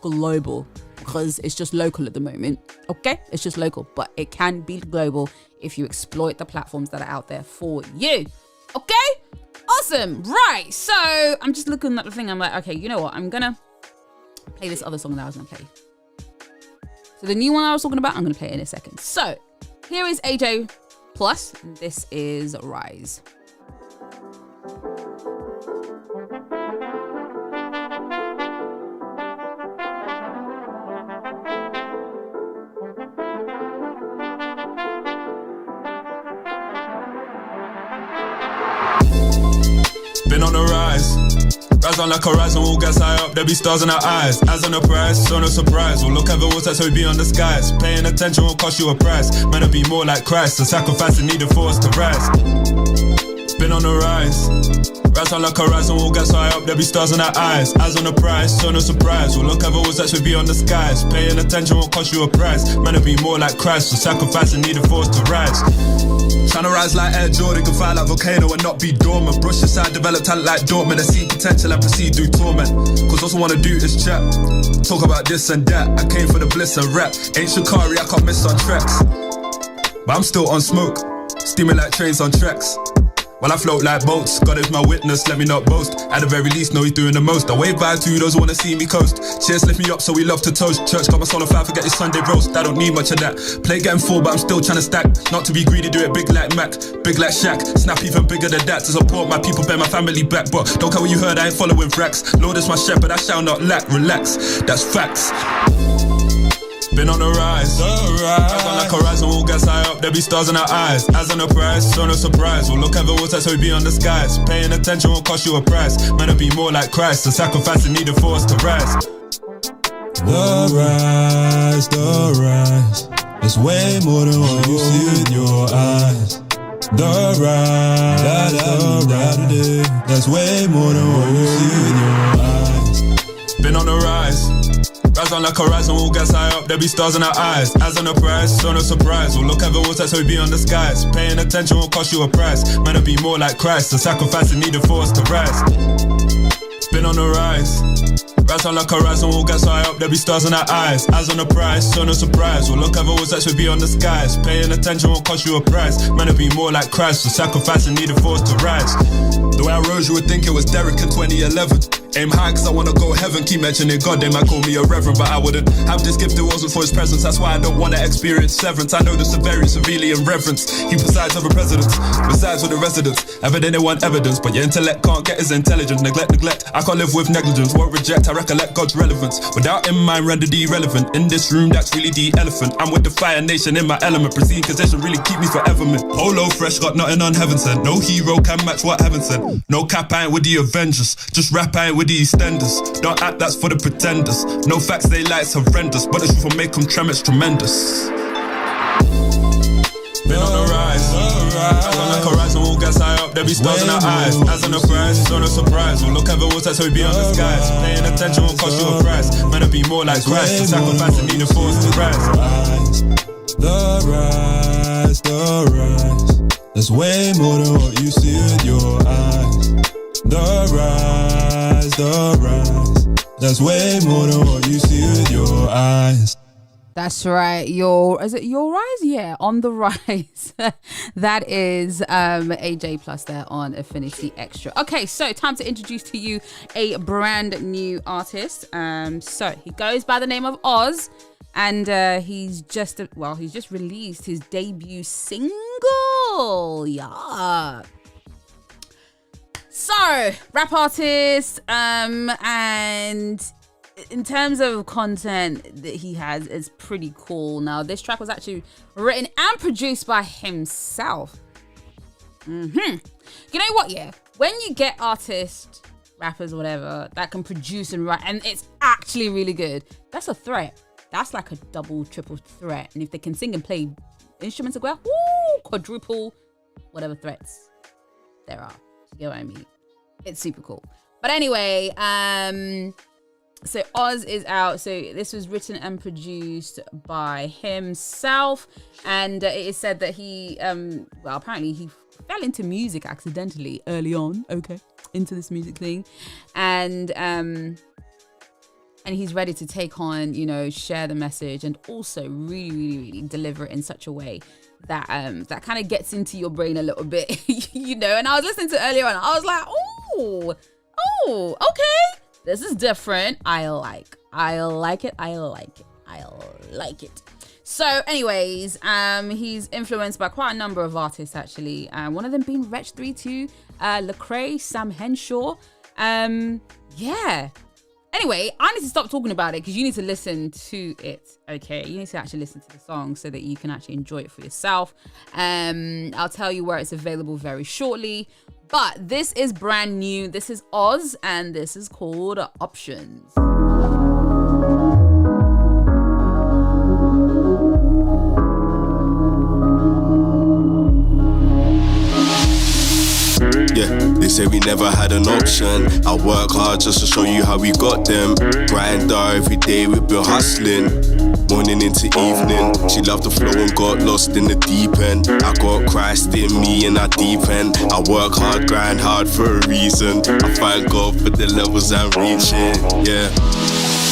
global, because it's just local at the moment. Okay, it's just local, but it can be global if you exploit the platforms that are out there for you. Okay, awesome. Right, so I'm just looking at the thing. I'm like, okay, you know what, I'm gonna play this other song that I was gonna play. So the new one I was talking about, I'm gonna play it in a second. So here is AJ Plus, and this is Rise. Been on the rise on like horizon, we'll get high up, there be stars in our eyes. As on the price, so no surprise. We'll look heavenwards, that's how we be on the skies. Paying attention won't cost you a price. Man, be more like Christ, the sacrifice is needed for us to rise. Been on the rise on like horizon, we'll get high up, there be stars in our eyes. As on the price, so no surprise. We'll look heavenwards, that's how we be on the skies. Paying attention won't cost you a price. Man, be more like Christ, the sacrifice is needed for us to rise. Tryna rise like Air Jordan, can fly like volcano and not be dormant. Brush aside, develop talent like Dortmund, and see potential and proceed through torment. Cause all I wanna do is chat, talk about this and that. I came for the bliss and rap. Ain't Shikari, I can't miss on tracks. But I'm still on smoke, steaming like trains on tracks. While I float like boats, God is my witness, let me not boast. At the very least, know he's doing the most. I wave bye to those who wanna see me coast. Cheers, lift me up, so we love to toast. Church got my soul on fire, forget your Sunday roast. I don't need much of that. Play getting full, but I'm still trying to stack. Not to be greedy, do it big like Mac, big like Shaq. Snap even bigger than that to support my people, bear my family back. But don't care what you heard, I ain't following racks. Lord is my shepherd, I shall not lack. Relax, that's facts. Been on the rise on like horizon, we'll get high up, there be stars in our eyes. As on the price, so no surprise. We'll look heavenwards, that's how we be on the skies. Paying attention won't cost you a price. Man, be more like Christ, the sacrifice is needed for us to rise. The rise, it's way more than what you see in your eyes. The rise, that's way more than what you see in your eyes. Been on the rise on like horizon, we'll get high up, there be stars in our eyes. As on the price, so no surprise. We'll look heavenwards, that's how we be on the skies. Paying attention won't cost you a price. Man, be more like Christ, the sacrifice is needed for us to rise. Been on the rise on like horizon, we'll get high up, there be stars in our eyes. As on the price, so no surprise. We'll look heavenwards, that's how we be on the skies. Paying attention won't cost you a price. Man, be more like Christ, the sacrifice is needed for us to rise. The way I rose, you would think it was Derek in 2011. Aim high cause I wanna go heaven, keep mentioning God, they might call me a reverend, but I wouldn't have this gift if it wasn't for his presence. That's why I don't wanna experience severance. I know the severity severely in reverence. He presides over presidents, resides with the residents. Evident they want evidence, but your intellect can't get his intelligence. Neglect, I can't live with negligence. Won't reject, I recollect God's relevance. Without in mind, rendered irrelevant. In this room, that's really the elephant. I'm with the fire nation in my element. Pristine condition really keep me forever, man. Polo fresh, got nothing on heaven sent. No hero can match what heaven sent. No cap, I ain't with the Avengers. Just rap, I ain't with the EastEnders. Don't act, that's for the pretenders. No facts, they lie, it's horrendous. But the truth will make them tremors tremendous. been on the rise. As on the horizon, all gas high up, there be stars in our eyes. As on the prize, it's on a surprise. We'll look at the water so we be on the skies. Paying attention won't cost you a price. Man, to be more like Christ. To sacrifice and need the force to rise. The rise, the rise. There's way more than what you see with your eyes. The rise, the rise. There's way more than what you see with your eyes. That's right. Is it Your Rise? Yeah, On the Rise. That is AJ Plus there on Affinity Xtra. Okay, so time to introduce to you a brand new artist. So he goes by the name of Oz, and he's just released his debut single. Yeah. So, rap artist, and in terms of content that he has, it's pretty cool. Now, this track was actually written and produced by himself. You know what, yeah? When you get artists, rappers, whatever, that can produce and write, and it's actually really good, that's a threat. That's like a double, triple threat. And if they can sing and play instruments as well, quadruple, whatever threats there are. You get what I mean? It's super cool. But anyway, so Oz is out. So this was written and produced by himself, and it is said that he, apparently he fell into music accidentally early on. Okay, into this music thing, and he's ready to take on, share the message, and also really, really, really deliver it in such a way that that kind of gets into your brain a little bit, And I was listening to it earlier on. I was like, oh, okay. This is different. I like it. So anyways, he's influenced by quite a number of artists actually. One of them being Wretch 32, Lecrae, Sam Henshaw. Yeah. Anyway, I need to stop talking about it because you need to listen to it, okay? You need to actually listen to the song so that you can actually enjoy it for yourself. I'll tell you where it's available very shortly. But this is brand new. This is Oz, and this is called Options. Yeah, they say we never had an option. I work hard just to show you how we got them. Grinder every day, we've been hustling. Morning into evening, she loved the flow and got lost in the deep end. I got Christ in me and I deep end. I work hard, grind hard for a reason. I thank God for the levels I'm reaching, yeah.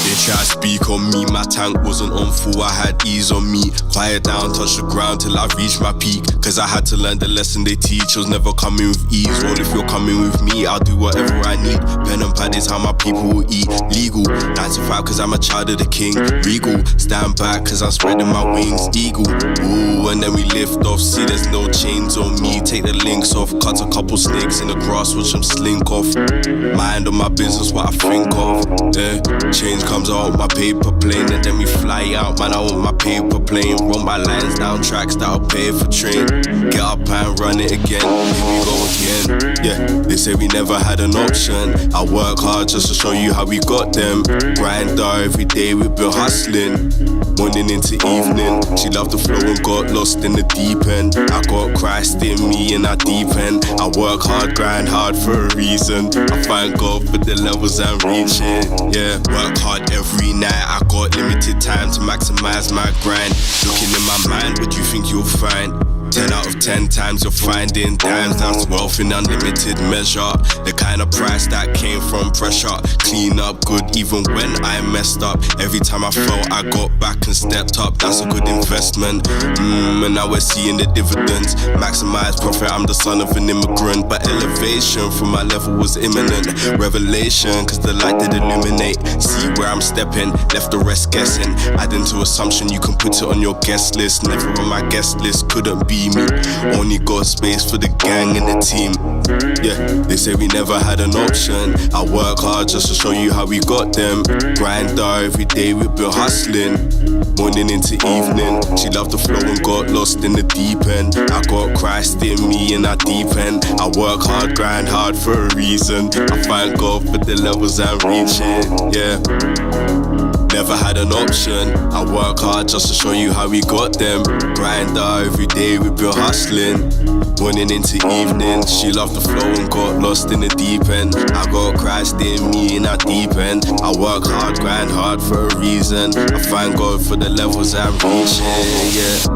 They try to speak on me, my tank wasn't on full, I had ease on me. Quiet down, touch the ground till I reached my peak. Cause I had to learn the lesson they teach, was never coming with ease. Well, if you're coming with me, I'll do whatever I need. Pen and pad is how my people will eat. Legal, 9 to 5 cause I'm a child of the king. Regal, stand back cause I'm spreading my wings. Eagle, ooh, and then we lift off. See there's no chains on me, take the links off. Cut a couple snakes in the grass, watch them slink off. Mind on my business, what I think of, yeah. Change comes out my paper plane and then we fly out. Man, I want my paper plane. Run my lines down tracks that'll pay for train. Get up and run it again. Here we go again. Yeah, they say we never had an option. I work hard just to show you how we got them. Grinder every day, we've been hustling. Morning into evening, she loved the flow and got lost in the deep end. I got Christ in me and I deep end. I work hard, grind hard for a reason. I thank God for the levels I'm reaching. Yeah, work hard every night. I got limited time to maximize my grind. Looking in my mind, what do you think you'll find? 10 out of 10 times you're finding dimes. That's wealth in unlimited measure. The kind of price that came from pressure. Clean up good even when I messed up. Every time I fell I got back and stepped up. That's a good investment. And now we're seeing the dividends. Maximize profit, I'm the son of an immigrant. But elevation from my level was imminent. Revelation, cause the light did illuminate. See where I'm stepping, left the rest guessing. Add into assumption, you can put it on your guest list. Never on my guest list, couldn't be me. Only got space for the gang and the team. Yeah, they say we never had an option. I work hard just to show you how we got them. Grinder every day, we've been hustling. Morning into evening, she loved the flow and got lost in the deep end. I got Christ in me and I deep end. I work hard, grind hard for a reason. I thank God for the levels I'm reaching, yeah. never had an option. I work hard just to show you how we got them. Grinder every day, we've been hustling. Morning into evening, she loved the flow and got lost in the deep end. I got Christ in me in that deep end. I work hard, grind hard for a reason. I thank God for the levels I'm reaching, yeah.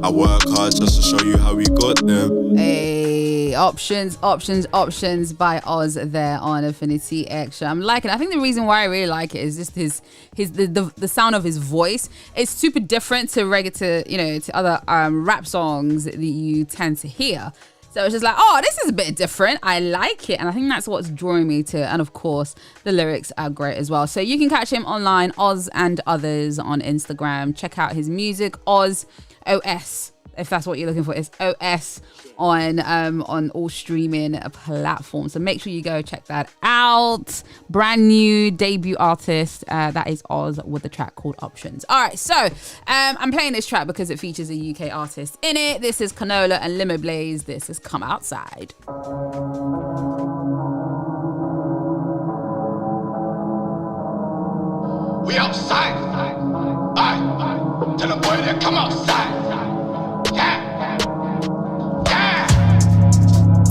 I work hard just to show you how we got them. Hey, options by Oz there on Affinity Xtra. I'm liking it. I think the reason why I really like it is just the sound of his voice. It's super different to to other rap songs that you tend to hear. So it's just like, oh, this is a bit different. I like it. And I think that's what's drawing me to. And of course, the lyrics are great as well. So you can catch him online, Oz and Others on Instagram. Check out his music, Oz OS. If that's what you're looking for, it's OS on all streaming platforms. So make sure you go check that out. Brand new debut artist. That is Oz with the track called Options. All right, so I'm playing this track because it features a UK artist in it. This is Canola and Limo Blaze. This is Come Outside. We outside. Aye. Tell the boy to come outside.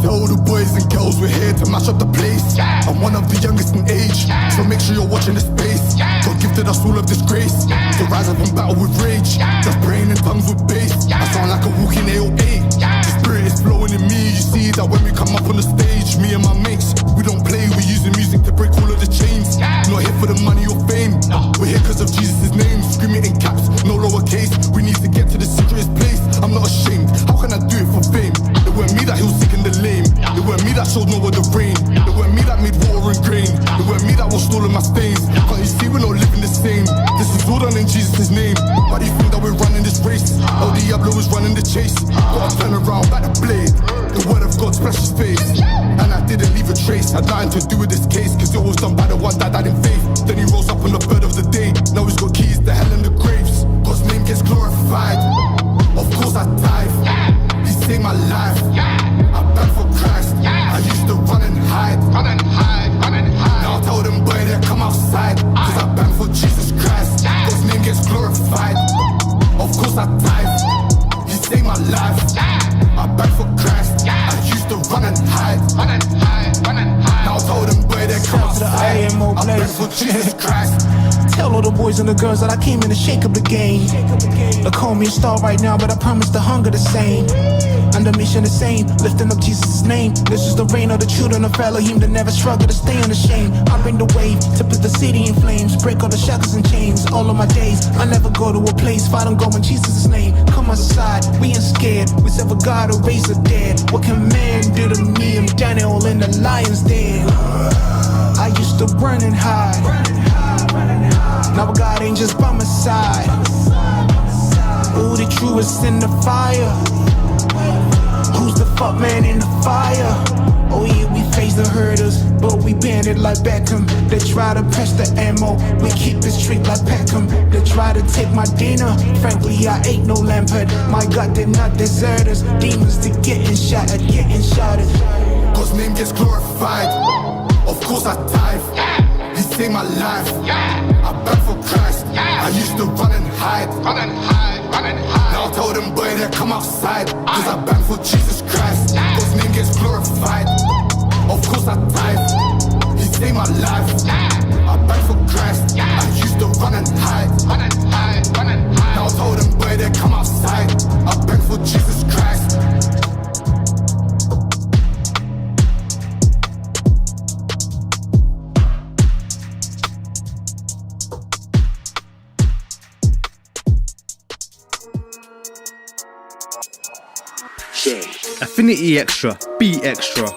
Tell all the boys and girls we're here to mash up the place. I'm one of the youngest in age, so make sure you're watching the space. God gifted us all of this grace to rise up and battle with rage. Just praying in tongues with bass. I sound like a walking AOA. The spirit is flowing in me. You see that when we come up on the stage, me and my mates, we don't play. We're using music to break all of the chains. Not here for the money or fame. We're here because of Jesus' name. Screaming in caps, no lowercase. We need to get to the secretest place. I'm not ashamed. How can I do it for fame? It weren't me that he was sick in the lame. It weren't me that showed no the rain. It weren't me that made water and grain. It weren't me that washed all of my stains. Can't you see we're not living the same? This is all done in Jesus' name. Why do you think that we're running this race? El Diablo is running the chase. Gotta turn around back the blade. The word of God splashed his face. And I didn't leave a trace. Had nothing to do with this case, cause it was done by the one that died in faith. Then he rose up on the third of the day. Now he's got keys to hell and the graves. God's name gets glorified. Of course I tithe. He saved my life. I beg for Christ. I used to run and hide. Now I tell them boy they come outside. Cause I bang for Jesus Christ. God's name gets glorified. Of course I tithe. He saved my life. I beg for Christ. I used to run and hide. Now I tell them boy they come outside. I beg for Jesus Christ. Tell all the boys and the girls that I came in to shake up the game. They call me a star right now, but I promise the hunger the same. And the mission the same, lifting up Jesus' name. This is the reign of the children of Elohim that never struggle to stay unashamed. I bring the wave to put the city in flames, break all the shackles and chains. All of my days, I never go to a place if I don't go in Jesus' name. Come outside, we ain't scared. We serve a God who raised the dead. What can man do to me? I'm Daniel in the lion's den. I used to run and hide. Now God ain't just by my side. Ooh, the truest in the fire. Who's the fuck man in the fire? Oh yeah, we face the hurdles, but we bend it like Beckham. They try to press the ammo, we keep it straight like Peckham. They try to take my dinner, frankly I ain't no Lampard. My God did not desert us, demons to getting shattered. God's name gets glorified. Of course I tithe. He saved my life. I beg for Christ. I used to run and hide. Now I tell them boy they come outside. Cause I bang for Jesus Christ. God's name gets glorified. Of course I tithe. He saved my life. I beg for Christ. I used to run and hide. Now I tell them boy they come outside. I beg for Jesus Christ. Affinity Xtra, BeXtra.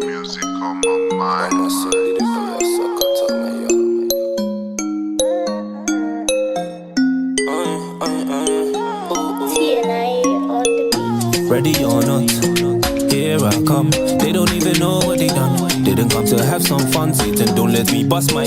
Music on my mind. ready or not. Here I come, they don't even know what they done. Didn't come to have some fun, Satan, don't let me bust my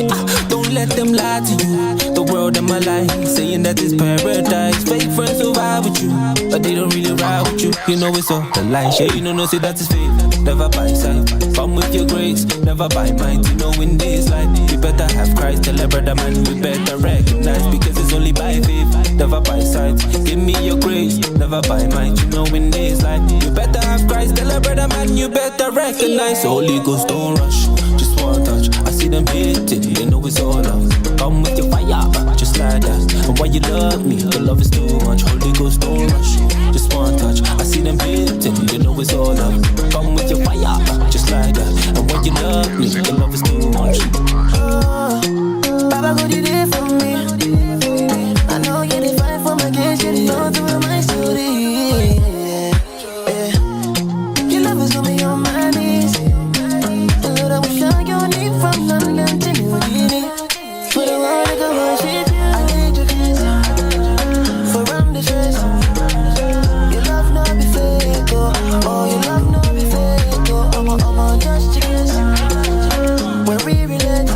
don't let them lie to you. The world and my life, saying that it's paradise. Fake friends who ride with you, but they don't really ride with you. You know it's all the lie, yeah, you know no say that is fake. Never by sight, come with your grace, never by might. You know in this life, we better have Christ. Tell a brother man, we better recognize, because it's only by faith, never by sight. Give me your grace, never by might. You know in this life, you better have Christ. Tell a brother man, you better recognize. Holy Ghost, don't rush, just one touch. I see them hitting, they know it's all love. Come with your fire, just like that. And why you love me, the love is too much. Holy Ghost, don't rush, just one touch. I see them hitting, they know it's all love. Come with your fire, just like that. And when you love me, the love is too much. Baba, go you there for me? I know you're the fight for my case, you're the author of my story. Your love is on me on my knees. And Lord, I wish I could need from London to New Delhi. For the world I can worship you, I need your kiss. For I'm the stress. Your love not be fake, oh, your love not be fake, oh. I'm just a kiss. When we relate,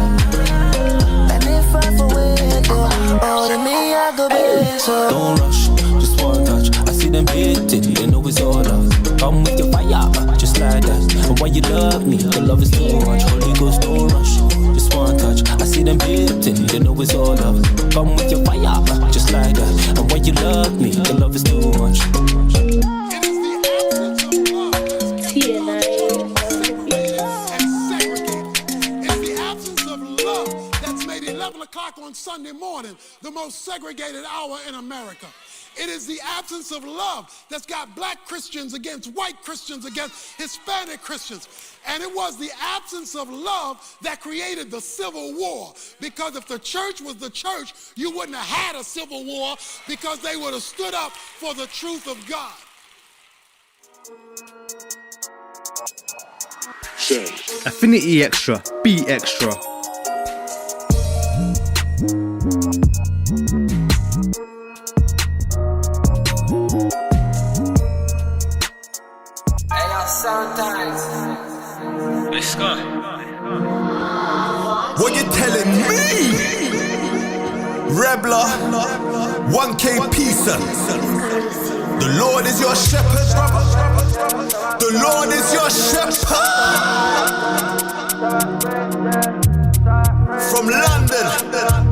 and if I forget, oh, to me I go back, so. Don't rush, just one touch. I see them hitting, they know it's all love. Come with your fire, just like that. And why you love me, the love is too much. Holy Ghost, don't rush, just one touch. I see them hitting, they know it's all love. Come with your fire, just like that. And why you love me, the love is too much. On Sunday morning, the most segregated hour in America. It is the absence of love that's got black Christians against white Christians against Hispanic Christians. And it was the absence of love that created the Civil War. Because if the church was the church, you wouldn't have had a civil war, because they would have stood up for the truth of God. Affinity Xtra, BeXtra. What you telling me? Rebler, 1K pizza. The Lord is your shepherd, brother. The Lord is your shepherd. From London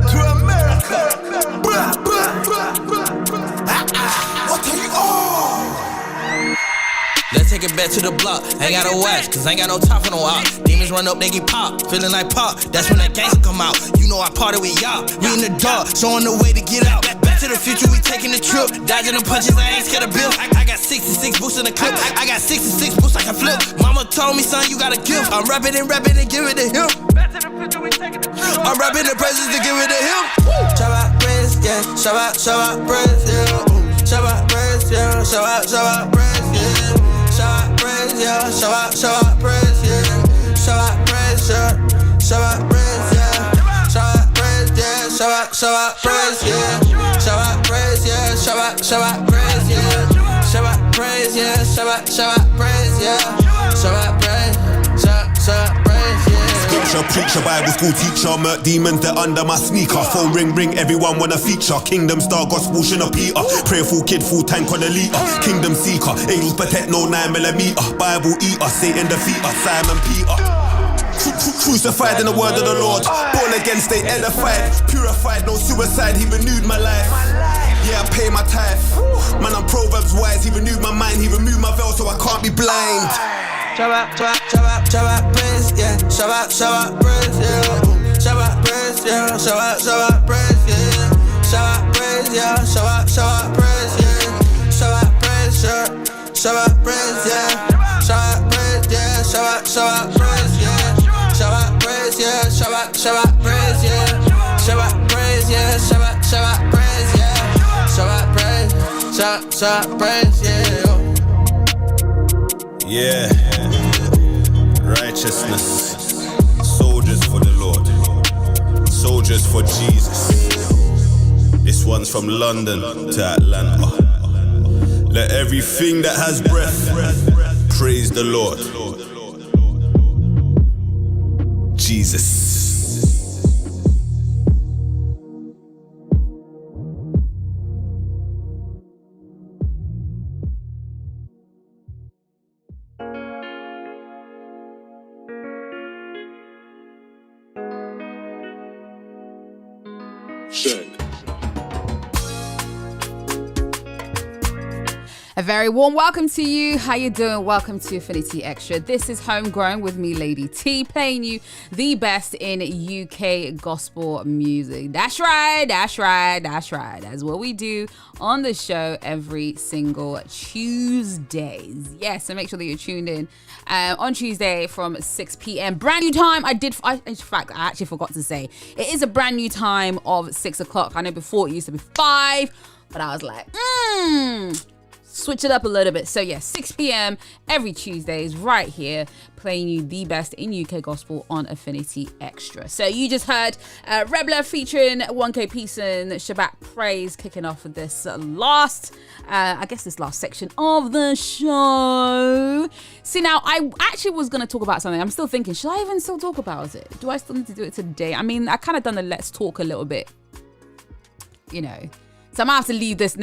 to America. What are you on? Let's take it back to the block. Ain't got no watch, cause ain't got no time for no op. Demons run up, they get pop. Feeling like pop, that's when that gangster come out. You know I party with y'all. We in the dark, showing the way to get out. Back to the future, we taking the trip. Dodging the punches, I ain't scared of bills. I got 66 boosts in the clip. I got 66 boosts I can flip. Mama told me, son, you got a gift. I'm rapping and give it to him. Back to the future, we taking the trip. I'm rapping the presents to give it to him. Shabbat praise, yeah. Shabbat praise, yeah. Shabbat praise, yeah. Shabbat praise, yeah. Shabbat praise, yeah. Shabbat praise, yeah. Shabbat praise, yeah. Shabbat praise, yeah. Shabbat praise, yeah. Shabbat praise, yeah. Shabbat praise, yeah. Shabbat praise, yeah. Shabbat praise, yeah. Shabbat praise, yeah. Shabbat praise, yeah. Scripture preacher, Bible school teacher, murk demons, they're under my sneaker. Phone ring, everyone wanna feature. Kingdom star, gospel shouldn't Peter. Prayerful kid, full tank on the leader. Kingdom seeker, angels protect, no 9mm. Bible eater, Satan defeater, Simon Peter. Crucified in the word of the Lord. Born again, stay edified. Purified, no suicide, he renewed my life. Yeah, I pay my tithe. Man, I'm Proverbs wise, he renewed my mind. He removed my veil so I can't be blind. Shabbat praise, yeah. Shabbat praise, yeah. Shabbat praise, yeah. Shabbat praise, yeah. Shabbat praise, yeah. Shabbat praise, yeah. Shabbat praise, yeah. Shabbat praise, yeah. Shabbat praise, yeah. Shabbat praise, yeah. Shabbat praise, yeah. Shabbat praise, yeah. Shabbat praise, yeah. Shabbat praise, yeah. Shabbat praise, yeah. Yeah, righteousness, soldiers for the Lord, soldiers for Jesus. This one's from London to Atlanta. Let everything that has breath praise the Lord. Jesus. A very warm welcome to you. How you doing? Welcome to Affinity Xtra. This is Homegrown with me, Lady T, playing you the best in UK gospel music. That's right, that's right, that's right. That's what we do on the show every single Tuesdays. Yes, so make sure that you're tuned in on Tuesday from 6 p.m. Brand new time. In fact, I actually forgot to say, it is a brand new time of 6 o'clock. I know before it used to be 5, but I was like, switch it up a little bit. So yeah, 6 p.m. every Tuesdays right here, playing you the best in UK gospel on Affinity Xtra. So you just heard Rebler featuring 1K Peason, Shabbat Praise, kicking off with this last section of the show. See, now I actually was going to talk about something. I'm still thinking, should I even still talk about it? Do I still need to do it today? I mean, I kind of done the let's talk a little bit, you know. So I might have to leave this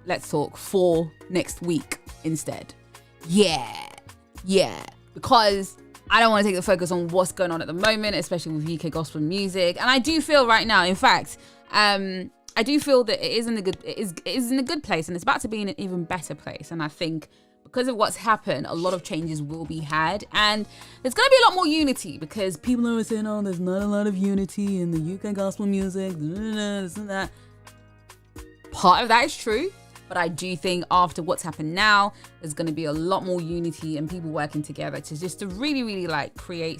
let's talk for next week instead. Yeah. Because I don't want to take the focus on what's going on at the moment, especially with UK gospel music. And I do feel right now, in fact, I do feel that it is in a good place, and it's about to be in an even better place. And I think because of what's happened, a lot of changes will be had, and there's going to be a lot more unity, because people are saying, oh, there's not a lot of unity in the UK gospel music, this and that. Part of that is true. But I do think after what's happened now, there's going to be a lot more unity and people working together to really, really like create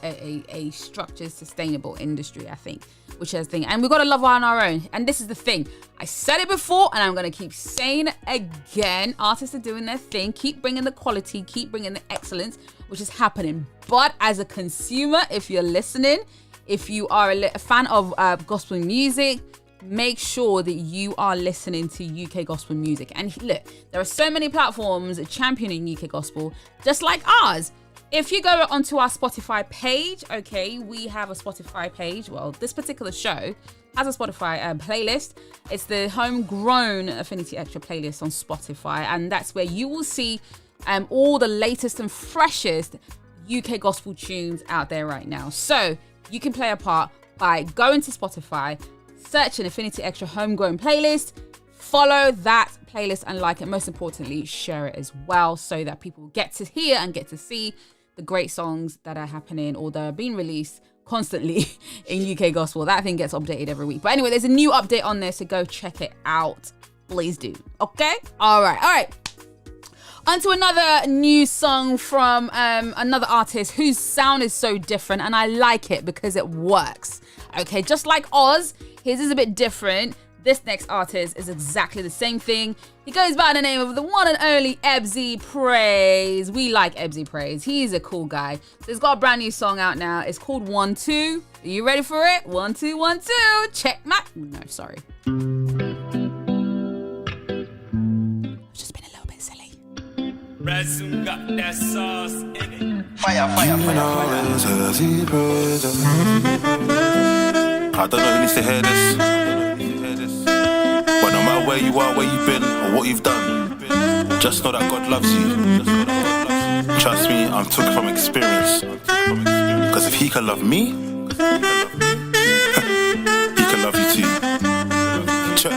a structured, sustainable industry, I think, which is the thing. And we've got to love on our own. And this is the thing. I said it before, and I'm going to keep saying it again. Artists are doing their thing. Keep bringing the quality, keep bringing the excellence, which is happening. But as a consumer, if you're listening, if you are a fan of gospel music, make sure that you are listening to UK gospel music. And look, there are so many platforms championing UK gospel, just like ours. If you go onto our Spotify page, okay, we have a Spotify page. Well, this particular show has a Spotify playlist. It's the Homegrown Affinity Xtra playlist on Spotify, and that's where you will see all the latest and freshest UK gospel tunes out there right now. So you can play a part by going to Spotify, search an Affinity Xtra Homegrown playlist, follow that playlist and like it. Most importantly, share it as well, so that people get to hear and get to see the great songs that are happening or that are being released constantly in UK gospel. That thing gets updated every week. But anyway, there's a new update on there, so go check it out. Please do. Okay? All right. On to another new song from another artist whose sound is so different, and I like it because it works. Okay, just like Oz, his is a bit different. This next artist is exactly the same thing. He goes by the name of the one and only Ebzy Praise. We like Ebzy Praise. He's a cool guy. So he's got a brand new song out now. It's called 1 2. Are you ready for it? 1 2 1 2. Check my... No, sorry. I've just been a little bit silly. Razum got that sauce in it. Fire. I don't know who needs to hear this, but no matter where you are, where you've been, or what you've done, just know that God loves you. Trust me, I'm talking from experience. Because if He can love me, He can love you too. Check.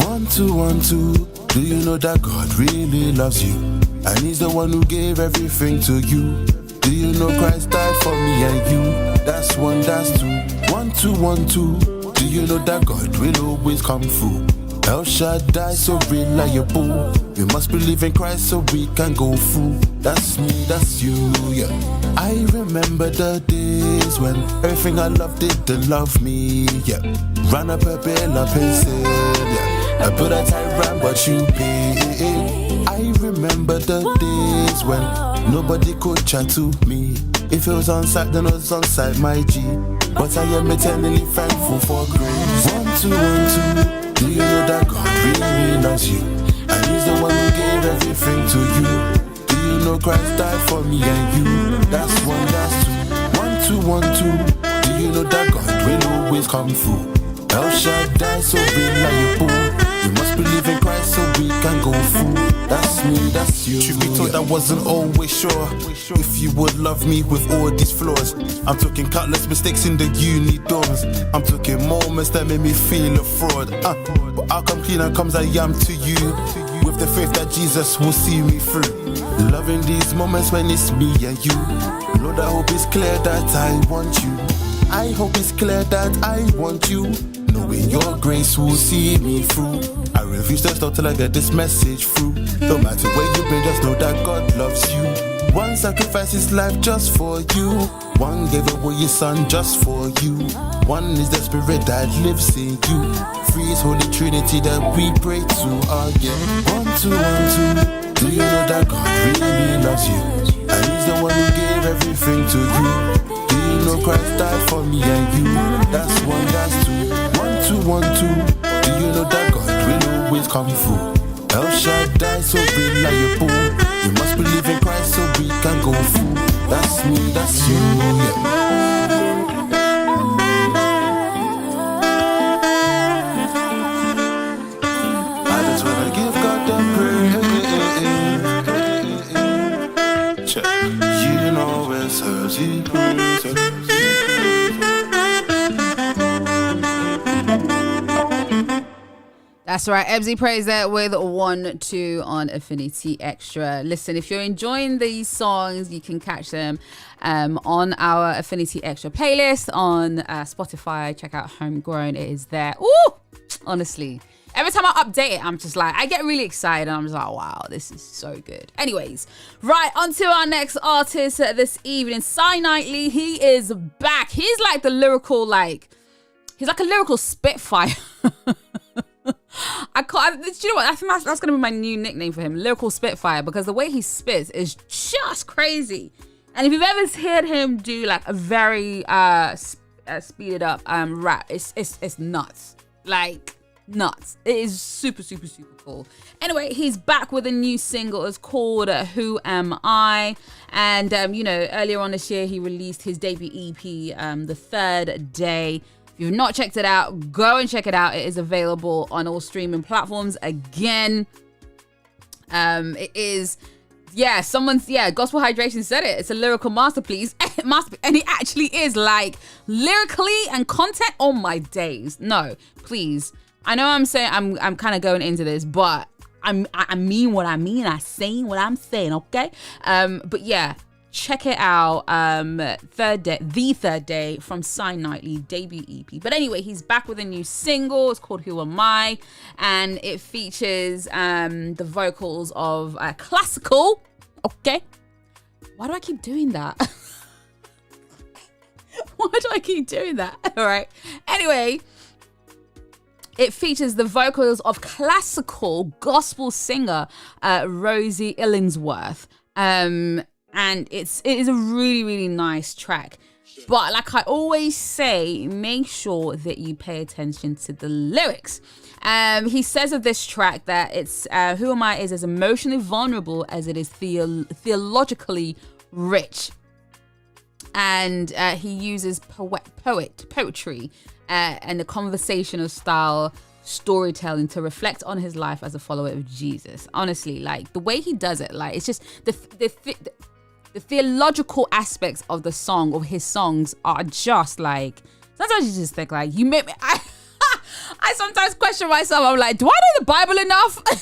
1 2 1 2. Do you know that God really loves you? And He's the one who gave everything to you. Do you know Christ died for me and you? That's 1, that's 2. 1 2 1 2. Do you know that God will always come through? El Shaddai, so reliable. We must believe in Christ so we can go through. That's me, that's you, yeah. I remember the days when everything I loved didn't love me, yeah. Ran up a bill up and said, yeah. I put a tight ram, but you paid. I remember the days when nobody could chat to me. If it was on site, then it was on site, my G. But I am eternally thankful for grace. 1 2 1 2. Do you know that God really loves you? And He's the one who gave everything to you. Do you know Christ died for me and you? That's one, that's two. 1, 2, 1, 2. Do you know that God will always come through? El Shaddai, so reliable. You must believe in Christ so we can go through. That's me, that's you. Truth be told, I wasn't always sure if you would love me with all these flaws. I'm talking countless mistakes in the uni doors. I'm talking moments that made me feel a fraud. But I'll come clean and come as I am to you, with the faith that Jesus will see me through. Loving these moments when it's me and you. Lord, I hope it's clear that I want you. I hope it's clear that I want you. Knowing your grace will see me through. I refuse to stop till I get this message through. No matter where you've been, just know that God loves you. One sacrificed his life just for you. One gave away his son just for you. One is the spirit that lives in you. Three is Holy Trinity that we pray to. Yeah. 1, 2, 1, 2. Do you know that God really loves you? And He's the one who gave everything to you. Do you know Christ died for me and you? That's 1, that's 2. 1, 2, 1, 2. Do you know that God will always come through? El Shaddai, so reliable. You must believe in Christ so we can go through. That's me, that's you, yeah. I just wanna give God the praise. You know it serves you. That's right, Ebsy prays that with 1, 2 on Affinity Xtra. Listen, if you're enjoying these songs, you can catch them on our Affinity Xtra playlist on Spotify. Check out Homegrown, it is there. Ooh, honestly, every time I update it, I'm just like, I get really excited. I'm just like, wow, this is so good. Anyways, right, on to our next artist this evening, Cy Knightley. He is back. He's like the lyrical, he's like a lyrical spitfire. I can't. Do you know what? I think that's gonna be my new nickname for him, Lyrical Spitfire, because the way he spits is just crazy. And if you've ever heard him do like a very speeded up rap, it's nuts, like nuts. It is super, super, super cool. Anyway, he's back with a new single. It's called Who Am I? And earlier on this year he released his debut EP, The Third Day. If you've not checked it out, go and check it out. It is available on all streaming platforms. Again, it is, Gospel Hydration said it. It's a lyrical masterpiece. And it actually is, like, lyrically and content. Oh my days. No, please. I know I'm saying I'm kind of going into this, but I mean what I mean. I'm saying what I'm saying, okay? But yeah. Check it out, The Third Day from Cy Knightley, debut EP. But anyway, he's back with a new single. It's called Who Am I? And it features the vocals of Classical. Okay. Why do I keep doing that? Why do I keep doing that? All right. Anyway, it features the vocals of classical gospel singer Rosie Illingsworth. And it is a really, really nice track. But like I always say, make sure that you pay attention to the lyrics. He says of this track that it's Who Am I is as emotionally vulnerable as it is theologically rich. And he uses poetry and the conversational style storytelling to reflect on his life as a follower of Jesus. Honestly, like the way he does it, like it's just the theological aspects of the song, of his songs, are just like, sometimes you just think like, you make me, I sometimes question myself. I'm like, do I know the Bible enough? Do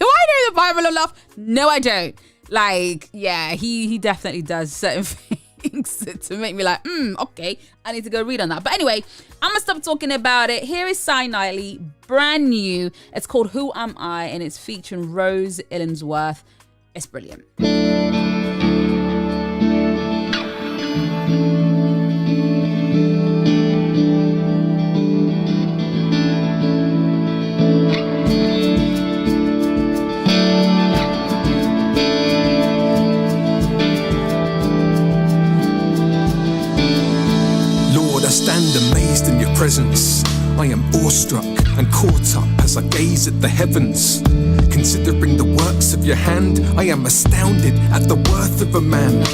I know the Bible enough? No, I don't. Like, yeah, he definitely does certain things to make me like, okay, I need to go read on that. But anyway, I'm gonna stop talking about it. Here is Cy Knightley, brand new. It's called Who Am I? And it's featuring Rose Illingsworth. It's brilliant. Stand amazed in your presence. I am awestruck and caught up as I gaze at the heavens. Considering the works of your hand, I am astounded at the worth of a man.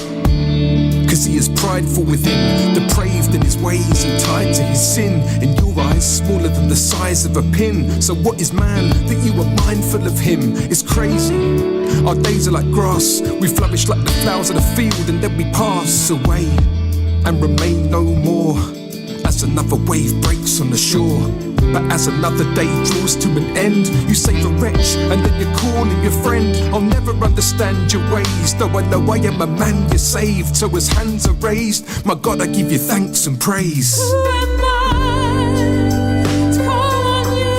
Cause he is prideful within, depraved in his ways and tied to his sin. In your eyes, smaller than the size of a pin. So what is man that you are mindful of him? It's crazy. Our days are like grass, we flourish like the flowers of the field, and then we pass away and remain no more. As another wave breaks on the shore, but as another day draws to an end, you save a wretch and then you're calling your friend. I'll never understand your ways, though I know I am a man you saved. So as hands are raised, my God, I give you thanks and praise. Who am I to call on you?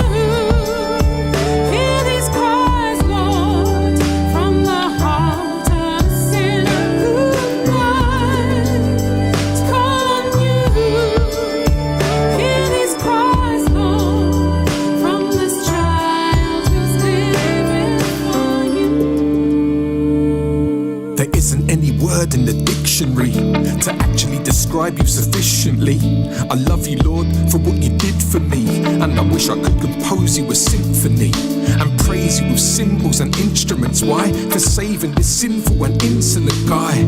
Hear these cries, Lord, from the heart of a sinner. Who am I to call on you? Hear these cries, Lord, from this child who's living for you. There isn't any word in the dictionary to actually describe you sufficiently. I love you, Lord, for what you did for me, and I wish I could compose you a symphony and praise you with cymbals and instruments. Why? For saving this sinful and insolent guy.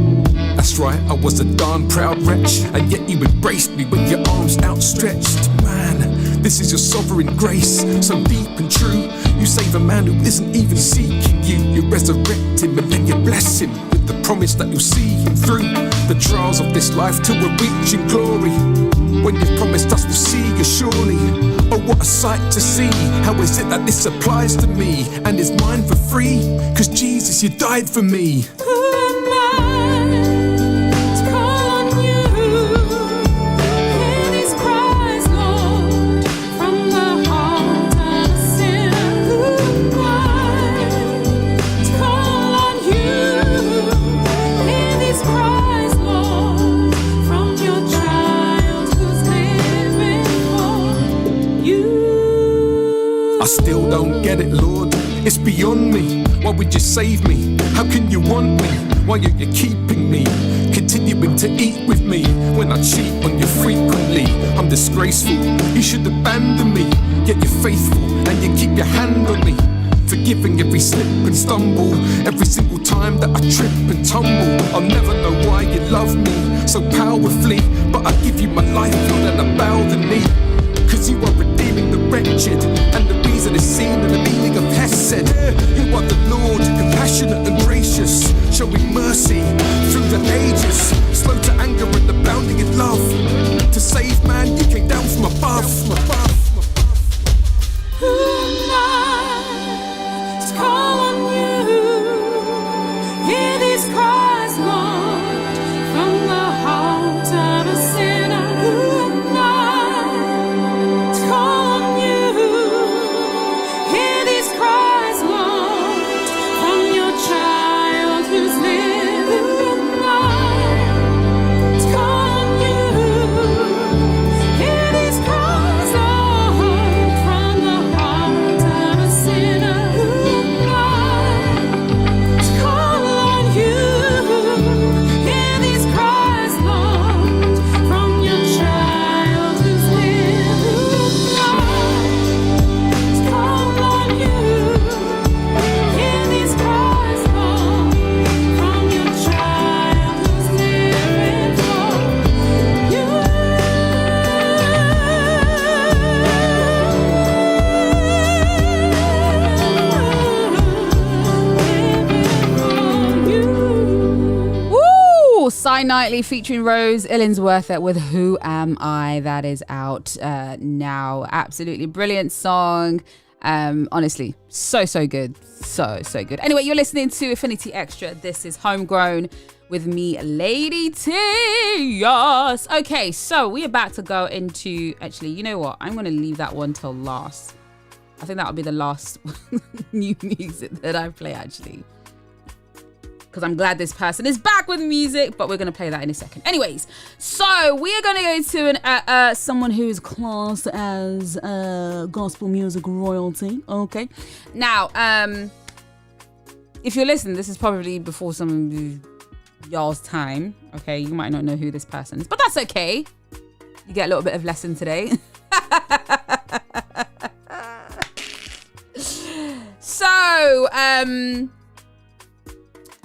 That's right, I was a darn proud wretch, and yet you embraced me with your arms outstretched. Man, this is your sovereign grace, so deep and true. You save a man who isn't even seeking you. You resurrect him and then you bless him with the promise that you'll see him through the trials of this life till we're reaching glory. When you've promised us we'll see you surely. Oh, what a sight to see. How is it that this applies to me and is mine for free? Cause Jesus, you died for me. Who am I to call on you? Hear these cries, Lord, from the heart of a sinner. Who am I to call on you? Hear these cries, Lord, from your child who's living for you. I still don't get it, Lord. It's beyond me. Why would you save me? How can you want me? Why are you keeping me? Continuing to eat with me when I cheat on you frequently. I'm disgraceful. You should abandon me. Yet you're faithful and you keep your hand on me. Forgiving every slip and stumble, every single time that I trip and tumble. I'll never know why you love me so powerfully, but I give you my life, Lord, and I bow the knee. Cause you are redeeming the wretched, and the reason is seen in the meaning of Hesed. You are the Lord, compassionate and gracious, showing mercy through the ages, slow to anger and abounding in love. To save man, you came down from above. Who am I to call on you? Hear these cries, Lord, from the heart of a sinner. Who am I to call on you? Hear these cries, Lord, from your child who's living. Who am I to call on you? Hear these cries, Lord, from the heart of a sinner. Who am I to call on you? Hear these cries, Lord, from your child who's living. Who am I to call on you? Hear these cries, Lord, from your child who's living for you. Woo! Cy Knightley featuring Rose Illingsworth with Who Am I? That is out now. Absolutely brilliant song. Honestly, so good. So good. Anyway, you're listening to Affinity Xtra. This is Homegrown with me, Lady T. Yes. Okay, so we're about to go into, actually, you know what? I'm going to leave that one till last. I think that'll be the last new music that I play, actually. Because I'm glad this person is back with music, but we're going to play that in a second. Anyways, so we are going to go to someone who is classed as gospel music royalty. Okay. Now, if you're listening, this is probably before some of y'all's time. Okay. You might not know who this person is, but that's okay. You get a little bit of lesson today.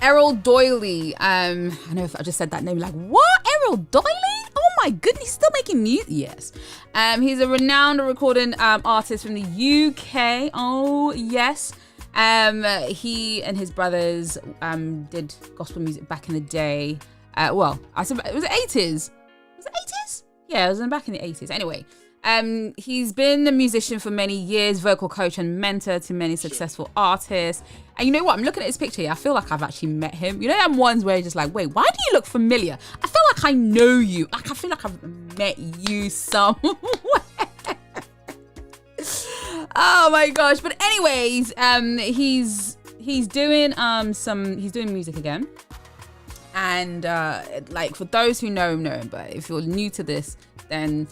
Errol Doyley. I know if I just said that name, like, what? Errol Doyley? Oh my goodness, he's still making music. Yes. He's a renowned recording artist from the UK. Oh yes. He and his brothers did gospel music back in the day. Well, I said it was the 80s. Was it 80s? Yeah, it was back in the 80s. Anyway, he's been a musician for many years, vocal coach and mentor to many successful artists. And you know what? I'm looking at his picture here. I feel like I've actually met him. You know them ones where you're just like, wait, why do you look familiar? I feel like I know you. Like, I feel like I've met you somewhere. Oh my gosh. But anyways, he's doing music again. And like, for those who know him, but if you're new to this, then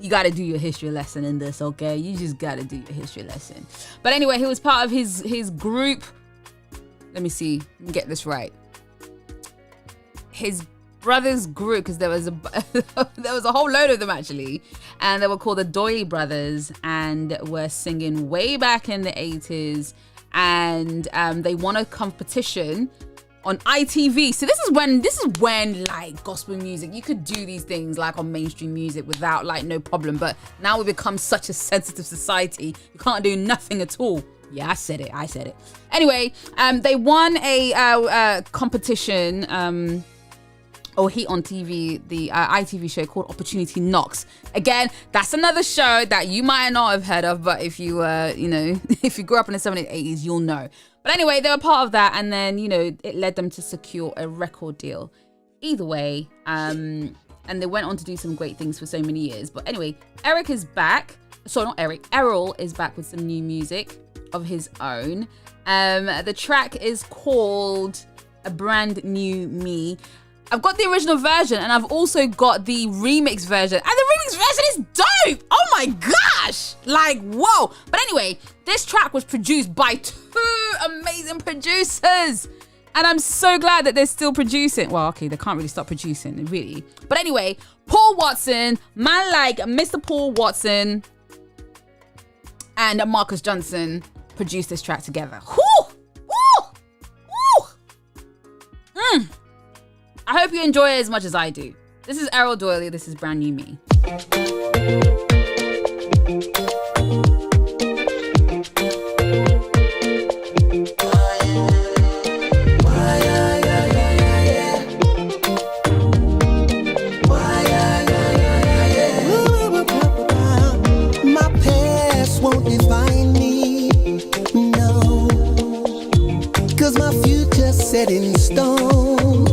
you got to do your history lesson in this, okay? You just got to do your history lesson. But anyway, he was part of his group. Let me see. Let me get this right. His brother's group, because there was a whole load of them actually, and they were called the Doyley Brothers, and were singing way back in the 80s, and they won a competition on ITV. So this is when like gospel music, you could do these things like on mainstream music without like no problem. But now we become such a sensitive society, you can't do nothing at all. Yeah, I said it. Anyway, they won a competition or heat on TV, the ITV show called Opportunity Knocks. Again, that's another show that you might not have heard of, but if you if you grew up in the 70s, 80s, you'll know. But anyway, they were part of that, and then, it led them to secure a record deal. Either way, and they went on to do some great things for so many years. But anyway, Eric is back. Sorry, not Eric. Errol is back with some new music of his own. The track is called A Brand New Me. I've got the original version, and I've also got the remix version. And the remix version is dope! Oh my gosh! Like, whoa! But anyway, this track was produced by 2 amazing producers. And I'm so glad that they're still producing. Well, okay, they can't really stop producing, really. But anyway, Paul Watson, man like Mr. Paul Watson and Marcus Johnson produced this track together. Woo! Woo! Woo! I hope you enjoy it as much as I do. This is Errol Doyley. This is Brand New Me. My past won't define me, no, 'cause my future's set in stone.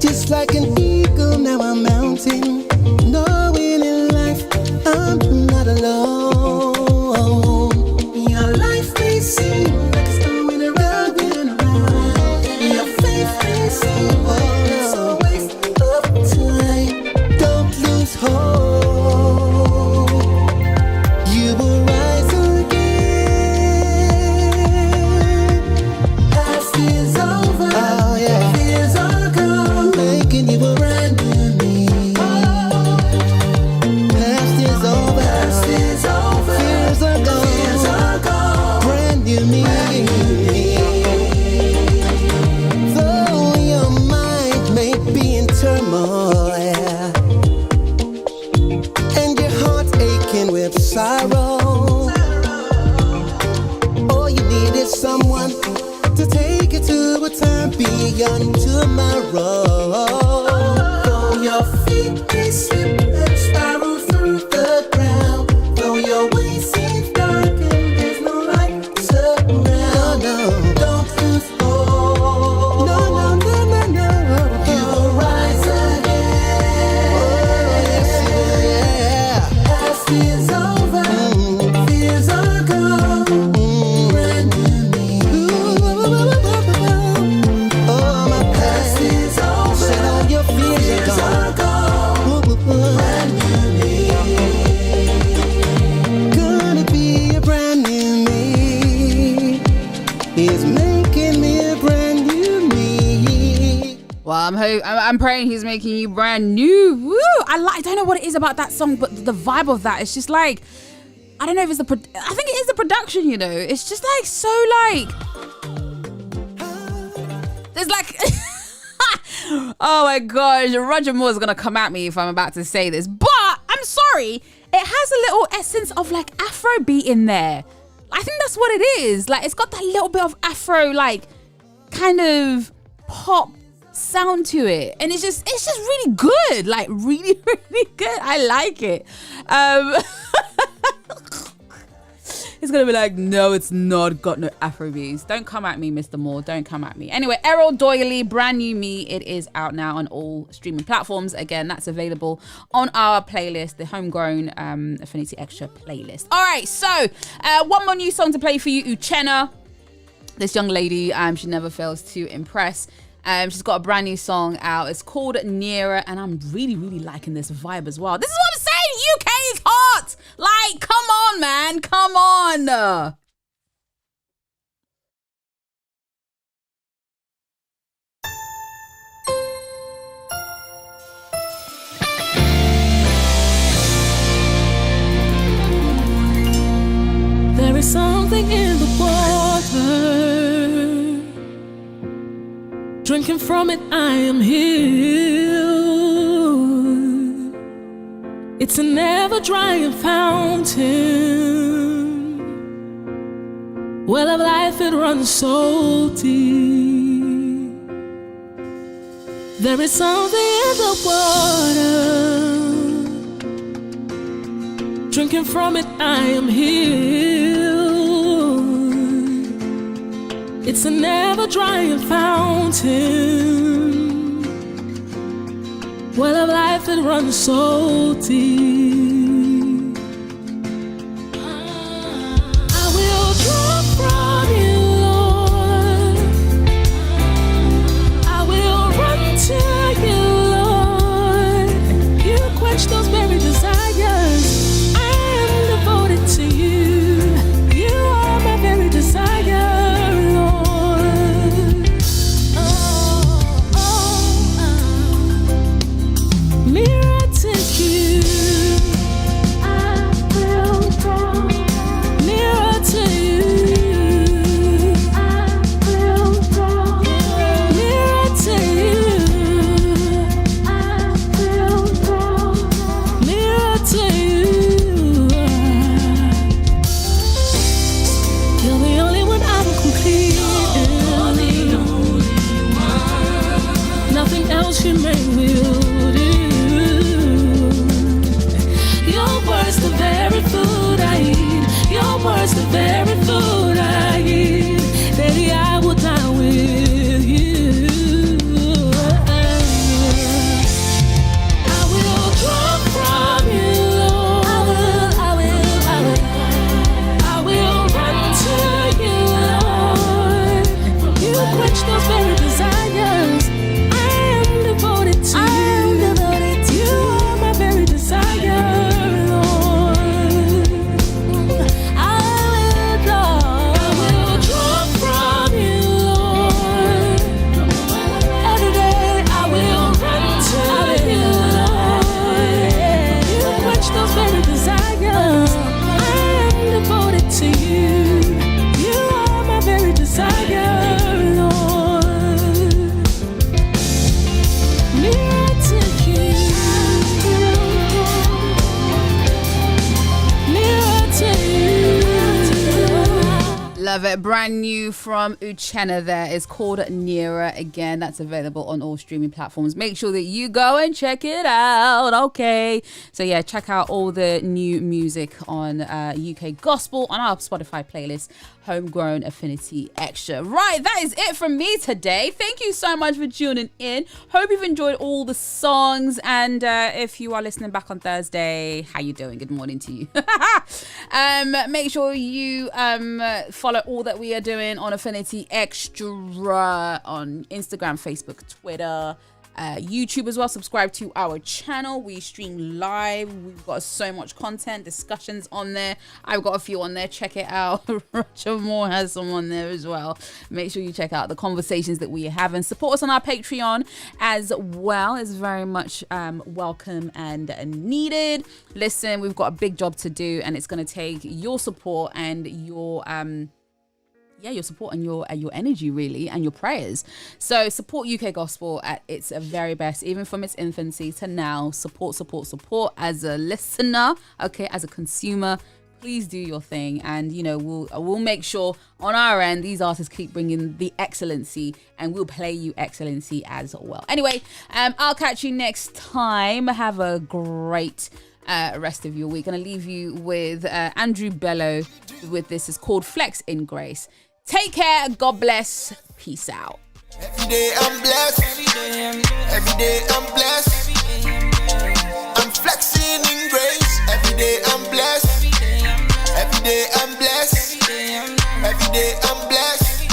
Just like an eagle, now I'm mounting, knowing in life I'm not alone. Your life may seem like it's going around and around. Your faith may seem like it's a waste of time. Don't lose hope. You will rise again. Past is over. Oh yeah. Fears are gone. Making you a brand new me. Past is over. Past is over. Fears are gone. Fears are gone. Brand new me. Though your mind may be in turmoil and your heart aching with sorrow, all you need is someone to take you to a time beyond tomorrow. Though your feet may slip and spiral through the ground, though your way seems dark and there's no light surround, no, don't lose hope. No. You will rise again. Oh, yes, yeah. Past is over. Fears are gone. Brand new me. Oh, my past is over. Said all your fears are gone. Brand new me. Gonna be a brand new me. He's making me a brand new me. Well, I'm praying he's making you brand new. Woo! I don't know what it is about that song, but the vibe of that, it's just like, I don't know if it's I think it is the production, you know. It's just like so like there's like oh my gosh, Roger Moore's gonna come at me if I'm about to say this, but I'm sorry, it has a little essence of like Afrobeat in there. I think that's what it is. Like it's got that little bit of Afro like kind of pop sound to it, and it's just really good, like really good. I like it. It's gonna be like, no, it's not got no Afrobeats. Don't come at me, Mr. Moore. Don't come at me. Anyway, Errol Doyley, Brand New Me. It is out now on all streaming platforms. Again, that's available on our playlist, the Homegrown Affinity Xtra playlist. All right, so one more new song to play for you, Uchenna. This young lady, she never fails to impress. She's got a brand new song out. It's called Nearer, and I'm really liking this vibe as well. This is what I'm saying. UK is hot. Like, come on, man. Come on. There is something in the water. Drinking from it, I am healed. It's a never drying fountain. Well of life, it runs so deep. There is something in the water. Drinking from it, I am healed. It's a never drying fountain. Well of life, it runs so deep. I will draw from you, Lord. I will run to you, Lord. You quench those very desires. I am devoted to you. You are my very desire. She may will do. Your words, the very food I eat. Your words, the very food I eat. Daddy, I will die with you. I will draw from you, Lord. I will run to you, Lord. You quench those very desires. Love it. Brand new from Uchenna there. It's called Nearer. Again, that's available on all streaming platforms. Make sure that you go and check it out. Okay. So yeah, check out all the new music on UK Gospel on our Spotify playlist, Homegrown Affinity Xtra. Right, that is it from me today. Thank you so much for tuning in. Hope you've enjoyed all the songs. And if you are listening back on Thursday, how you doing? Good morning to you. Make sure you follow all that we are doing on Affinity Xtra on Instagram, Facebook, Twitter, YouTube as well. Subscribe to our channel. We stream live. We've got so much content, discussions on there. I've got a few on there. Check it out. Roger Moore has some on there as well. Make sure you check out the conversations that we have and support us on our Patreon as well. It's very much welcome and needed. Listen, we've got a big job to do, and it's going to take your support and your support and your energy, really, and your prayers. So support UK Gospel at its very best, even from its infancy to now. Support as a listener, okay, as a consumer. Please do your thing, and we'll make sure on our end these artists keep bringing the excellency, and we'll play you excellency as well. Anyway, I'll catch you next time. Have a great rest of your week. Gonna leave you with Andrew Bello with this. Is called Flex in Grace. Take care. God bless. Peace out. Every day I'm blessed. Every day I'm blessed. I'm flexing in grace. Every day I'm blessed. Every day I'm blessed. Every day I'm blessed.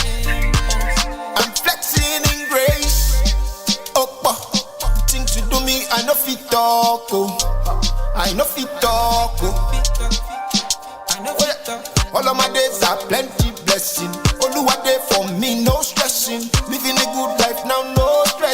I'm flexing in grace. Oh, things you do me, I know fit talk. I know fit talk. All of my days are plenty blessing.